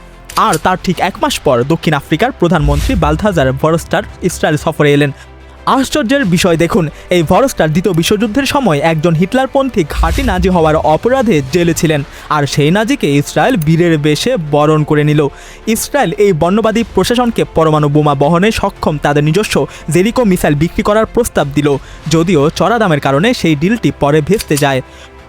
আর তার ঠিক 1 মাস পর দক্ষিণ আফ্রিকার প্রধানমন্ত্রী বালথাজার ভরস্টার ইসরায়েল সফরে এলেন। আশ্চর্যের বিষয় দেখুন, এই ভরস্টার দ্বিতীয় বিশ্বযুদ্ধের সময় একজন হিটলারপন্থী ঘাঁটি নাজি হওয়ার অপরাধে জেলে ছিলেন, আর সেই নাজিকে ইসরায়েল বীরের বেশে বরণ করে নিল। ইসরায়েল এই বর্ণবাদী প্রশাসনকে পরমাণু বোমা বহনে সক্ষম তাদের নিজস্ব জেরিকো মিসাইল বিক্রি করার প্রস্তাব দিল, যদিও চড়া দামের কারণে সেই ডিলটি পরে ভেস্তে যায়।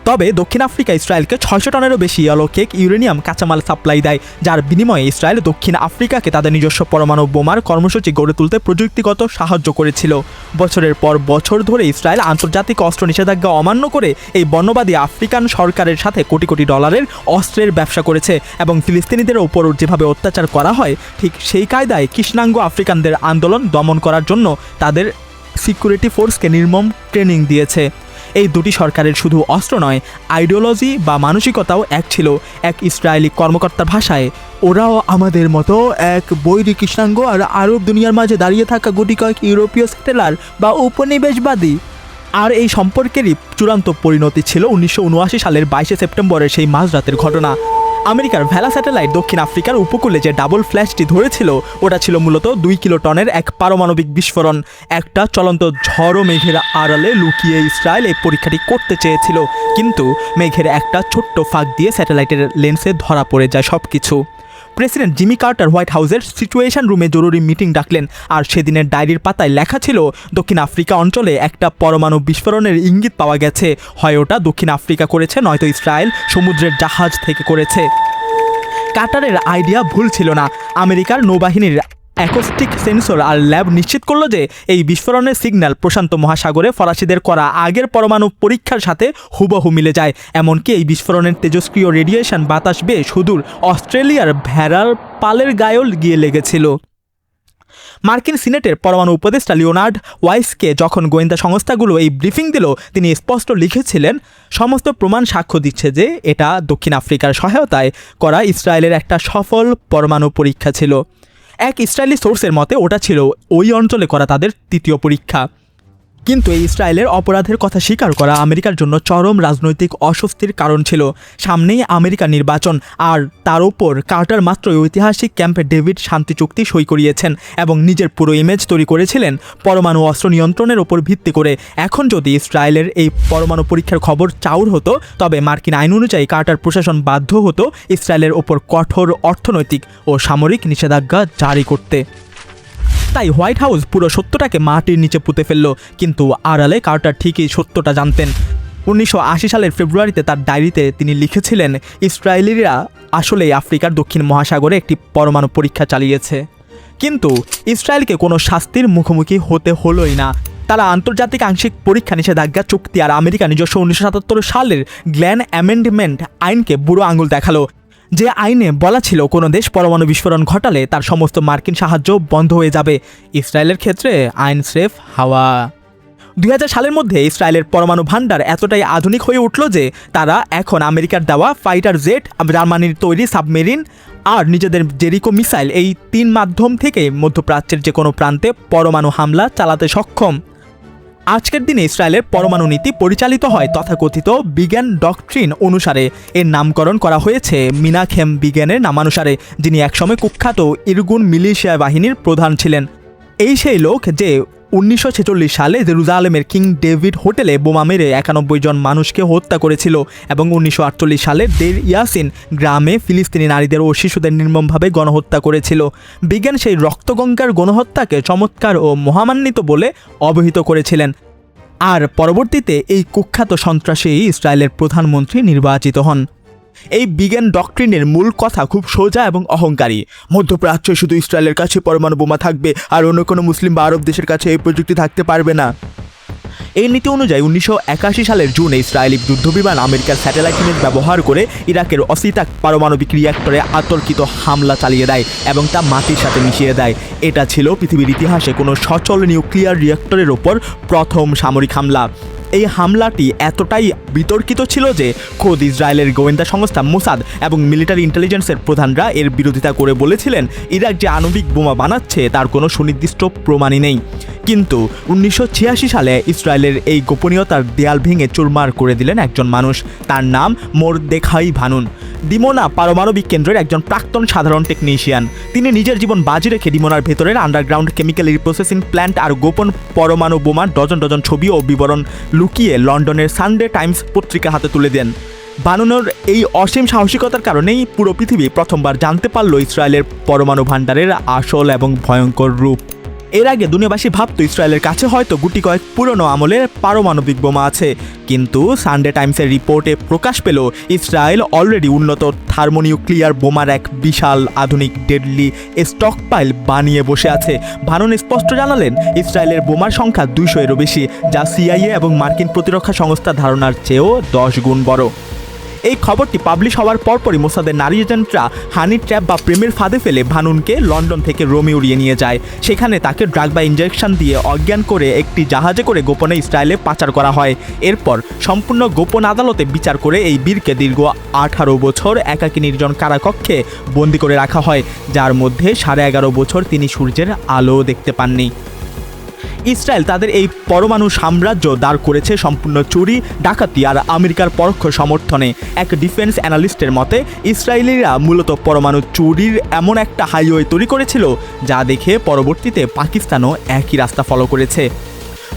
তবে দক্ষিণ আফ্রিকা ইসরায়েলকে 600 টনেরও বেশি অলৌকিক ইউরেনিয়াম কাঁচামাল সাপ্লাই দেয়, যার বিনিময়ে ইসরায়েল দক্ষিণ আফ্রিকাকে তাদের নিজস্ব পরমাণু বোমার কর্মসূচি গড়ে তুলতে প্রযুক্তিগত সাহায্য করেছিল। বছরের পর বছর ধরে ইসরায়েল আন্তর্জাতিক অস্ত্র নিষেধাজ্ঞা অমান্য করে এই বর্ণবাদী আফ্রিকান সরকারের সাথে কোটি কোটি ডলারের অস্ত্রের ব্যবসা করেছে, এবং ফিলিস্তিনিদের ওপর যেভাবে অত্যাচার করা হয় ঠিক সেই কায়দায় কৃষ্ণাঙ্গ আফ্রিকানদের আন্দোলন দমন করার জন্য তাদের সিকিউরিটি ফোর্সকে নির্মম ট্রেনিং দিয়েছে। এই দুটি সরকারের শুধু অস্ত্র নয়, আইডিওলজি বা মানসিকতাও এক ছিল। এক ইসরায়েলি কর্মকর্তার ভাষায়, ওরাও আমাদের মতো এক বৈরী কৃষ্ণাঙ্গ আর আরব দুনিয়ার মাঝে দাঁড়িয়ে থাকা গুটি কয়েক ইউরোপীয় সেটেলার বা উপনিবেশবাদী। আর এই সম্পর্কেরই চূড়ান্ত পরিণতি ছিল 1979 সালের 22 সেপ্টেম্বরের সেই মাঝরাতের ঘটনা। আমেরিকার ভেলা স্যাটেলাইট দক্ষিণ আফ্রিকার উপকূলে যে ডাবল ফ্ল্যাশটি ধরেছিল, ওটা ছিল মূলত 2 কিলোটনের এক পারমাণবিক বিস্ফোরণ। একটা চলন্ত ঝড়ো মেঘের আড়ালে লুকিয়ে ইসরায়েল এই পরীক্ষাটি করতে চেয়েছিল, কিন্তু মেঘের একটা ছোট্ট ফাঁক দিয়ে স্যাটেলাইটের লেন্সে ধরা পড়ে যায় সব কিছু। প্রেসিডেন্ট জিমি কার্টার হোয়াইট হাউসের সিচুয়েশন রুমে জরুরি মিটিং ডাকলেন, আর সেদিনের ডায়েরির পাতায় লেখা ছিল, দক্ষিণ আফ্রিকা অঞ্চলে একটা পরমাণু বিস্ফোরণের ইঙ্গিত পাওয়া গেছে, হয় ওটা দক্ষিণ আফ্রিকা করেছে, নয়তো ইসরায়েল সমুদ্রের জাহাজ থেকে করেছে। কার্টারের আইডিয়া ভুল ছিল না। আমেরিকার নৌবাহিনীর অ্যাকোস্টিক সেন্সর আর ল্যাব নিশ্চিত করলো যে এই বিস্ফোরণের সিগন্যাল প্রশান্ত মহাসাগরে ফরাসিদের করা আগের পরমাণু পরীক্ষার সাথে হুবহু মিলে যায়। এমনকি এই বিস্ফোরণের তেজস্ক্রিয় রেডিয়েশন বাতাস বেয়ে সুদূর অস্ট্রেলিয়ার ভেড়ার পালের গায়েও গিয়ে লেগেছিল। মার্কিন সিনেটের পরমাণু উপদেষ্টা লিওনার্ড ওয়াইসকে যখন গোয়েন্দা সংস্থাগুলো এই ব্রিফিং দিল, তিনি স্পষ্ট লিখেছিলেন, সমস্ত প্রমাণ সাক্ষ্য দিচ্ছে যে এটা দক্ষিণ আফ্রিকার সহায়তায় করা ইসরায়েলের একটা সফল পরমাণু পরীক্ষা ছিল। এক ইসরায়েলি সোর্সের মতে ওটা ছিল ওই অঞ্চলে করা তাদের তৃতীয় পরীক্ষা। কিন্তু এই ইসরায়েলের অপরাধের কথা স্বীকার করা আমেরিকার জন্য চরম রাজনৈতিক অস্বস্তির কারণ ছিল। সামনেই আমেরিকার নির্বাচন, আর তার উপর কার্টার মাত্র ঐতিহাসিক ক্যাম্প ডেভিড শান্তি চুক্তি সই করিয়েছেন এবং নিজের পুরো ইমেজ তৈরি করেছিলেন পরমাণু অস্ত্র নিয়ন্ত্রণের ওপর ভিত্তি করে। এখন যদি ইসরায়েলের এই পরমাণু পরীক্ষার খবর চাউর হতো, তবে মার্কিন আইন অনুযায়ী কার্টার প্রশাসন বাধ্য হতো ইসরায়েলের ওপর কঠোর অর্থনৈতিক ও সামরিক নিষেধাজ্ঞা জারি করতে। তাই হোয়াইট হাউস পুরো সত্যটাকে মাটির নিচে পুঁতে ফেলল, কিন্তু আড়ালে কার্টার ঠিকই সত্যটা জানতেন। 1980 সালের ফেব্রুয়ারিতে তার ডায়েরিতে তিনি লিখেছিলেন, ইসরায়েলিরা আসলেই আফ্রিকার দক্ষিণ মহাসাগরে একটি পরমাণু পরীক্ষা চালিয়েছে। কিন্তু ইসরায়েলকে কোনো শাস্তির মুখোমুখি হতে হলোই না। তারা আন্তর্জাতিক আংশিক পরীক্ষা নিষেধাজ্ঞা চুক্তি আর আমেরিকা নিজস্ব 1977 সালের গ্ল্যান অ্যামেন্ডমেন্ট আইনকে বুড়ো আঙুল দেখালো, যে আইনে বলা ছিল কোনো দেশ পরমাণু বিস্ফোরণ ঘটালে তার সমস্ত মার্কিন সাহায্য বন্ধ হয়ে যাবে। ইসরায়েলের ক্ষেত্রে আইন স্রেফ হাওয়া। 2000 সালের মধ্যে ইসরায়েলের পরমাণু ভাণ্ডার এতটাই আধুনিক হয়ে উঠল যে তারা এখন আমেরিকার দেওয়া ফাইটার জেট, জার্মানির তৈরি সাবমেরিন আর নিজেদের জেরিকো মিসাইল, এই 3 মাধ্যম থেকে মধ্যপ্রাচ্যের যে কোনো প্রান্তে পরমাণু হামলা চালাতে সক্ষম। আজকের দিনে ইসরায়েলের পরমাণু নীতি পরিচালিত হয় তথাকথিত বিজ্ঞান ডকট্রিন অনুসারে। এর নামকরণ করা হয়েছে মিনাখেম বিজ্ঞানের নামানুসারে, যিনি একসময় কুখ্যাত ইরগুন মিলিশিয়া বাহিনীর প্রধান ছিলেন। এই সেই লোক যে 1946 সালে জেরুজালেমের কিং ডেভিড হোটেলে বোমা মেরে 91 জন মানুষকে হত্যা করেছিল এবং 1948 সালে দের ইয়াসিন গ্রামে ফিলিস্তিনি নারীদের ও শিশুদের নির্মমভাবে গণহত্যা করেছিল। বিজ্ঞান সেই রক্তগঙ্গার গণহত্যাকে চমৎকার ও মহামান্বিত বলে অবহিত করেছিলেন। আর পরবর্তীতে এই কুখ্যাত সন্ত্রাসী ইসরায়েলের প্রধানমন্ত্রী নির্বাচিত হন। এই বিজ্ঞান ডকট্রিনের মূল কথা খুব সোজা এবং অহংকারী। মধ্যপ্রাচ্য শুধু ইসরায়েলের কাছে পরমাণু বোমা থাকবে, আর অন্য কোনো মুসলিম বা আরব দেশের কাছে এই প্রযুক্তি থাকতে পারবে না। এই নীতি অনুযায়ী 1981 সালের জুনে ইসরায়েলি যুদ্ধবিমান আমেরিকার স্যাটেলাইট ইমেজ ব্যবহার করে ইরাকের অসিতাক পারমাণবিক রিঅ্যাক্টরে আতর্কিত হামলা চালিয়ে দেয় এবং তা মাটির সাথে মিশিয়ে দেয়। এটা ছিল পৃথিবীর ইতিহাসে কোনো সচল নিউক্লিয়ার রিঅ্যাক্টরের ওপর প্রথম সামরিক হামলা। এই হামলাটি এতটাই বিতর্কিত ছিল যে খোদ ইসরায়েলের গোয়েন্দা সংস্থা মোসাদ এবং মিলিটারি ইন্টেলিজেন্সের প্রধানরা এর বিরোধিতা করে বলেছিলেন, ইরাক যে আণবিক বোমা বানাচ্ছে তার কোনো সুনির্দিষ্ট প্রমাণই নেই। কিন্তু 1986 সালে ইসরায়েলের এই গোপনীয়তার দেয়াল ভেঙে চুরমার করে দিলেন একজন মানুষ। তার নাম মোরদেখাই ভানুন। ডিমোনা পারমাণবিক কেন্দ্রের একজন প্রাক্তন সাধারণ টেকনিশিয়ান। তিনি নিজের জীবন বাজি রেখে ডিমোনার ভেতরের আন্ডারগ্রাউন্ড কেমিক্যাল রিপ্রসেসিং প্ল্যান্ট আর গোপন পরমাণু বোমার ডজন ডজন ছবি ও বিবরণ লুকিয়ে লন্ডনের সানডে টাইমস পত্রিকা হাতে তুলে দেন। বানুনের এই অসীম সাহসিকতার কারণেই পুরো পৃথিবী প্রথমবার জানতে পারল ইসরায়েলের পরমাণু ভাণ্ডারের আসল এবং ভয়ঙ্কর রূপ। এর আগে দুনিয়াবাসী ভাবত ইসরায়েলের কাছে হয়তো গুটি কয়েক পুরনো আমলের পারমাণবিক বোমা আছে, কিন্তু সানডে টাইমসের রিপোর্টে প্রকাশ পেল ইসরায়েল অলরেডি উন্নত থার্মোনিউক্লিয়ার বোমার এক বিশাল আধুনিক ডেডলি স্টকপাইল বানিয়ে বসে আছে। ভানুন স্পষ্ট জানালেন, ইসরায়েলের বোমার সংখ্যা 200-এরও বেশি, যা সিআইএ এবং মার্কিন প্রতিরক্ষা সংস্থার ধারণার চেয়েও 10 গুণ বড়। এই খবরটি পাবলিশ হওয়ার পরপরই মোসাদের নারী এজেন্টরা হানি ট্র্যাপ বা প্রেমের ফাঁদে ফেলে ভানুনকে লন্ডন থেকে রোমে উড়িয়ে নিয়ে যায়। সেখানে তাকে ড্রাগ বা ইনজেকশন দিয়ে অজ্ঞান করে একটি জাহাজে করে গোপনে ইসরায়েলে পাচার করা হয়। এরপর সম্পূর্ণ গোপন আদালতে বিচার করে এই বীরকে দীর্ঘ 18 বছর একাকী নির্জন কারাকক্ষে বন্দি করে রাখা হয়, যার মধ্যে 11.5 বছর তিনি সূর্যের আলো দেখতে পাননি। ইসরায়েল তাদের এই পরমাণু সাম্রাজ্য দাঁড় করেছে সম্পূর্ণ চুরি, ডাকাতি আর আমেরিকার পরোক্ষ সমর্থনে। এক ডিফেন্স অ্যানালিস্টের মতে ইসরায়েলিরা মূলত পরমাণু চুরির এমন একটা হাইওয়ে তৈরি করেছিল যা দেখে পরবর্তীতে পাকিস্তানও একই রাস্তা ফলো করেছে।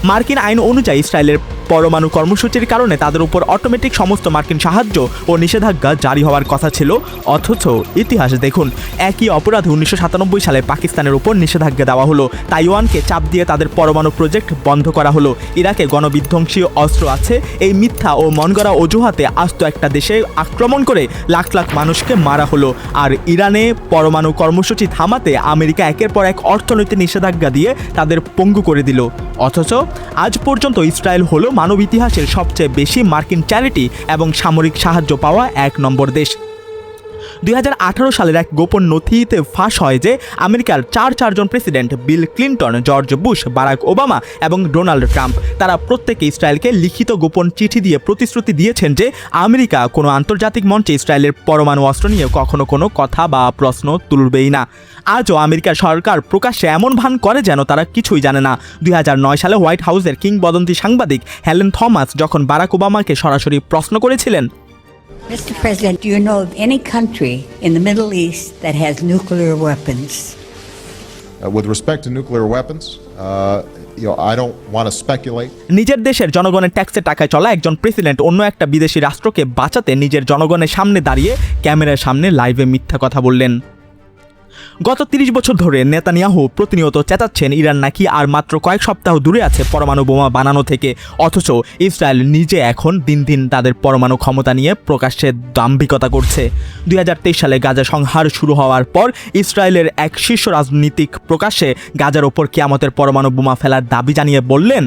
মার্কিন আইন অনুযায়ী ইসরায়েলের পরমাণু কর্মসূচির কারণে তাদের উপর অটোমেটিক সমস্ত মার্কিন সাহায্য ও নিষেধাজ্ঞা জারি হওয়ার কথা ছিল, অথচ ইতিহাস দেখুন, একই অপরাধে 1997 সালে পাকিস্তানের উপর নিষেধাজ্ঞা দেওয়া হলো। তাইওয়ানকে চাপ দিয়ে তাদের পরমাণু প্রজেক্ট বন্ধ করা হলো। ইরাকে গণবিধ্বংসী অস্ত্র আছে, এই মিথ্যা ও মনগড়া অজুহাতে আস্ত একটা দেশে আক্রমণ করে লাখ লাখ মানুষকে মারা হলো। আর ইরানে পরমাণু কর্মসূচি থামাতে আমেরিকা একের পর এক অর্থনৈতিক নিষেধাজ্ঞা দিয়ে তাদের পঙ্গু করে দিল। অথচ আজ পর্যন্ত ইসরায়েল হলো মানব ইতিহাসের সবচেয়ে বেশি মার্কিন চ্যারিটি এবং সামরিক সাহায্য পাওয়া 1 নম্বর দেশ। 2018 সালের এক গোপন নথিতে ফাঁস হয় যে আমেরিকার চারজন president Bill Clinton, George Bush, Barack Obama এবং ডোনাল্ড ট্রাম্প তারা প্রত্যেকে ইসরায়েলকে লিখিত গোপন চিঠি দিয়ে প্রতিশ্রুতি দিয়েছেন যে আমেরিকা কোনো আন্তর্জাতিক মঞ্চে ইসরায়েলের পরমাণু অস্ত্র নিয়ে কখনো কোনো কথা বা প্রশ্ন তুলবেই না। আজও আমেরিকার সরকার প্রকাশ্যে এমন ভান করে যেন তারা কিছুই জানে না। 2009 সালে হোয়াইট হাউসের কিংবদন্তি সাংবাদিক হেলেন থমাস যখন বারাক ওবামাকে সরাসরি প্রশ্ন করেছিলেন, Mr. President, do you know of any country in the Middle East that has nuclear weapons? With respect to nuclear weapons, I don't want to speculate. নিজের দেশের জনগণের ট্যাক্সের টাকায় চলা একজন প্রেসিডেন্ট অন্য একটা বিদেশি রাষ্ট্রকে বাঁচাতে নিজের জনগণের সামনে দাঁড়িয়ে ক্যামেরার সামনে লাইভে মিথ্যা কথা বললেন। গত 30 বছর ধরে নেতানিয়াহু প্রতিনিয়ত চেঁচাচ্ছেন ইরান নাকি আর মাত্র কয়েক সপ্তাহ দূরে আছে পরমাণু বোমা বানানো থেকে, অথচ ইসরায়েল নিজে এখন দিন দিন তাদের পরমাণু ক্ষমতা নিয়ে প্রকাশ্যে দাম্ভিকতা করছে। 2023 সালে গাজা সংহার শুরু হওয়ার পর ইসরায়েলের এক শীর্ষ রাজনীতিক প্রকাশ্যে গাজার ওপর কিয়ামতের পরমাণু বোমা ফেলার দাবি জানিয়ে বললেন,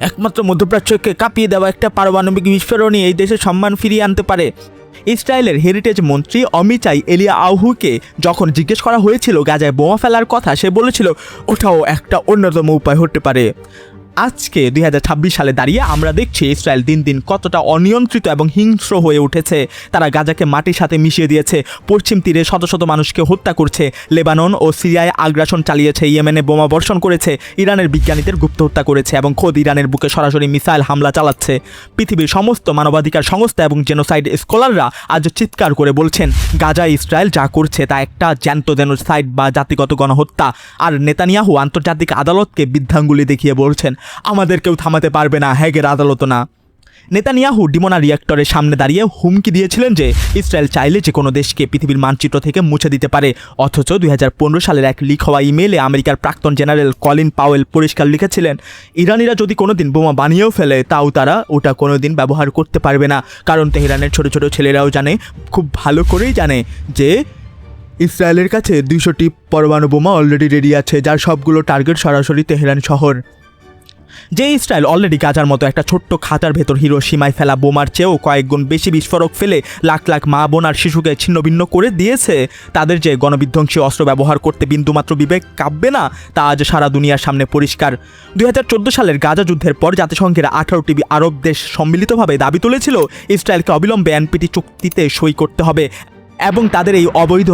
একমাত্র মধ্যপ্রাচ্যকে কাঁপিয়ে দেওয়া একটা পারমাণবিক বিস্ফোরণই এই দেশের সম্মান ফিরিয়ে আনতে পারে। ইসরায়েলের হেরিটেজ মন্ত্রী অমিচাই এলিয়াহুকে যখন জিজ্ঞেস করা হয়েছিল গাজায় বোমা ফেলার কথা, সে বলেছিল ওটাও একটা অন্যতম উপায় হতে পারে। আজকে 2026 সালে দাঁড়িয়ে আমরা দেখছি ইসরায়েল দিন দিন কতটা অনিয়ন্ত্রিত এবং হিংস্র হয়ে উঠেছে। তারা গাজাকে মাটির সাথে মিশিয়ে দিয়েছে, পশ্চিম তীরে শত শত মানুষকে হত্যা করছে, লেবানন ও সিরিয়ায় আগ্রাসন চালিয়েছে, ইয়েমেনে বোমা বর্ষণ করেছে, ইরানের বিজ্ঞানীদের গুপ্ত হত্যা করেছে এবং খোদ ইরানের বুকে সরাসরি মিসাইল হামলা চালাচ্ছে। পৃথিবীর সমস্ত মানবাধিকার সংস্থা এবং জেনোসাইড স্কলাররা আজ চিৎকার করে বলছেন গাজায় ইসরায়েল যা করছে তা একটা জ্যান্ত জেনোসাইড বা জাতিগত গণহত্যা। আর নেতানিয়াহু আন্তর্জাতিক আদালতকে বৃদ্ধাঙ্গুলি দেখিয়ে বলছেন আমাদের কেউ থামাতে পারবে না, হ্যাগের আদালত না। নেতানিয়াহু ডিমোনা রিঅ্যাক্টরের সামনে দাঁড়িয়ে হুমকি দিয়েছিলেন যে ইসরায়েল চাইলে যে কোনো দেশকে পৃথিবীর মানচিত্র থেকে মুছে দিতে পারে, অথচ 2015 সালের এক লিক হওয়া ইমেইলে আমেরিকার প্রাক্তন জেনারেল কলিন পাওয়েল পরিষ্কার লিখেছিলেন ইরানিরা যদি কোনোদিন বোমা বানিয়েও ফেলে তাও তারা ওটা কোনোদিন ব্যবহার করতে পারবে না, কারণ তেহরানের ছোট ছোট ছেলেরাও জানে, খুব ভালো করেই জানে যে ইসরায়েলের কাছে 200টি পরমাণু বোমা অলরেডি রেডি আছে, যার সবগুলো টার্গেট সরাসরি তেহরান শহর। যে ইসরায়েল অলরেডি গাজার মতো একটা ছোট্ট খাঁচার ভেতর হিরোশিমায় ফেলা বোমার চেয়েও কয়েক গুণ বেশি বিস্ফোরক ফেলে লাখ লাখ মা বোন আর শিশুকে ছিন্নভিন্ন করে দিয়েছে, তাদের যে গণবিধ্বংসী অস্ত্র ব্যবহার করতে বিন্দুমাত্র বিবেক কাঁপবে না তা আজ সারা দুনিয়ার সামনে পরিষ্কার। 2014 সালের গাজা যুদ্ধের পর জাতিসংঘের 18টি আরব দেশ সম্মিলিতভাবে দাবি তুলেছিল ইসরায়েলকে অবিলম্বে এনপিটি চুক্তিতে সই করতে হবে এবং তাদের এই অবৈধ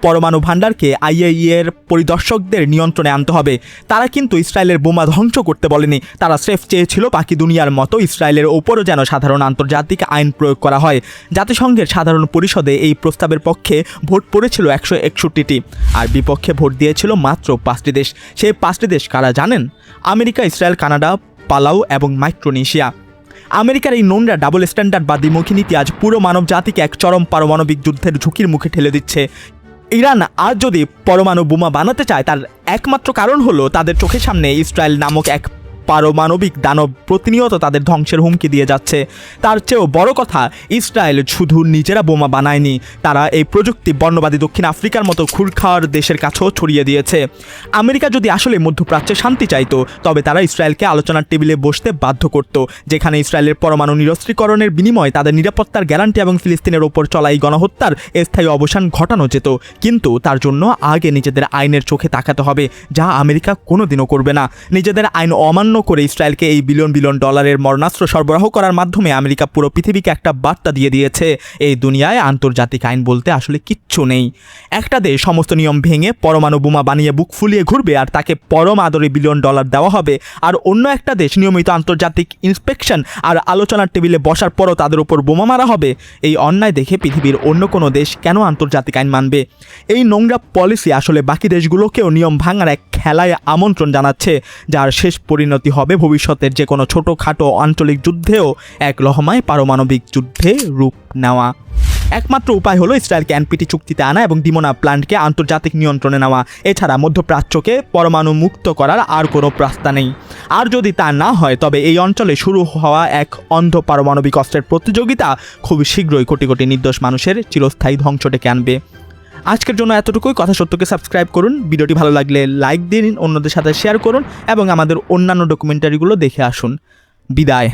পরমাণু ভাণ্ডারকে IAEA-এর পরিদর্শকদের নিয়ন্ত্রণে আনতে হবে। তারা কিন্তু ইসরায়েলের বোমা ধ্বংস করতে বলেনি, তারা স্রেফ চেয়েছিল বাকি দুনিয়ার মতো ইসরায়েলের ওপরও যেন সাধারণ আন্তর্জাতিক আইন প্রয়োগ করা হয়। জাতিসংঘের সাধারণ পরিষদে এই প্রস্তাবের পক্ষে ভোট পড়েছিল 161টি আর বিপক্ষে ভোট দিয়েছিল মাত্র 5টি দেশ। সেই 5টি দেশ কারা জানেন? আমেরিকা, ইসরায়েল, কানাডা, পালাউ এবং মাইক্রোনেশিয়া। আমেরিকার এই নোংরা ডাবল স্ট্যান্ডার্ড বা দ্বিমুখী নীতি আজ পুরো মানব জাতিকে এক চরম পারমাণবিক যুদ্ধের ঝুঁকির মুখে ঠেলে দিচ্ছে। ইরান আজ যদি পরমাণু বোমা বানাতে চায় তার একমাত্র কারণ হলো তাদের চোখের সামনে ইসরায়েল নামক এক পারমাণবিক দানব প্রতিনিয়ত তাদের ধ্বংসের হুমকি দিয়ে যাচ্ছে। তার চেয়েও বড় কথা, ইসরায়েল শুধু নিজেরা বোমা বানায়নি, তারা এই প্রযুক্তি বর্ণবাদী দক্ষিণ আফ্রিকার মতো খুরখাওয়ার দেশের কাছেও ছড়িয়ে দিয়েছে। আমেরিকা যদি আসলে মধ্যপ্রাচ্যে শান্তি চাইতো তবে তারা ইসরায়েলকে আলোচনার টেবিলে বসতে বাধ্য করত, যেখানে ইসরায়েলের পরমাণু নিরস্ত্রীকরণের বিনিময়ে তাদের নিরাপত্তার গ্যারান্টি এবং ফিলিস্তিনের ওপর চলা এই গণহত্যার স্থায়ী অবসান ঘটানো যেত। কিন্তু তার জন্য আগে নিজেদের আইনের চোখে তাকাতে হবে, যা আমেরিকা কোনোদিনও করবে না। নিজেদের আইন অমান্য করে ইসরায়েলকে এই বিলিয়ন বিলিয়ন ডলারের মরণাস্ত্র সরবরাহ করার মাধ্যমে আমেরিকা পুরো পৃথিবীকে একটা বার্তা দিয়ে দিয়েছে এই দুনিয়ায় আন্তর্জাতিক আইন বলতে আসলে কিচ্ছু নেই। একটা দেশ সমস্ত নিয়ম ভেঙে পরমাণু বোমা বানিয়ে বুক ফুলিয়ে ঘুরবে আর তাকে পরম আদরে বিলিয়ন ডলার দেওয়া হবে, আর অন্য একটা দেশ নিয়মিত আন্তর্জাতিক ইন্সপেকশন আর আলোচনার টেবিলে বসার পরও তাদের উপর বোমা মারা হবে। এই অন্যায় দেখে পৃথিবীর অন্য কোনো দেশ কেন আন্তর্জাতিক আইন মানবে? এই নোংরা পলিসি আসলে বাকি দেশগুলোকেও নিয়ম ভাঙার এক খেলায় আমন্ত্রণ জানাচ্ছে, যার শেষ পরিণতি হবে ভবিষ্যতের যে কোনো ছোটোখাটো আঞ্চলিক যুদ্ধেও এক লহমায় পারমাণবিক যুদ্ধে রূপ নেওয়া। একমাত্র উপায় হলো ইসরায়েলকে এনপিটি চুক্তিতে আনা এবং ডিমোনা প্ল্যান্টকে আন্তর্জাতিক নিয়ন্ত্রণে নেওয়া। এছাড়া মধ্যপ্রাচ্যকে পরমাণু মুক্ত করার আর কোনো রাস্তা নেই। আর যদি তা না হয় তবে এই অঞ্চলে শুরু হওয়া এক অন্ধ পারমাণবিক অস্ত্রের প্রতিযোগিতা খুব শীঘ্রই কোটি কোটি নির্দোষ মানুষের চিরস্থায়ী ধ্বংস ডেকে আনবে। আজকের জন্য এতটুকুই। কথা সত্যকে সাবস্ক্রাইব করুন, ভিডিওটি ভালো লাগলে লাইক দিন, অন্যদের সাথে শেয়ার করুন এবং আমাদের অন্যান্য ডকুমেন্টারিগুলো দেখে আসুন। বিদায়।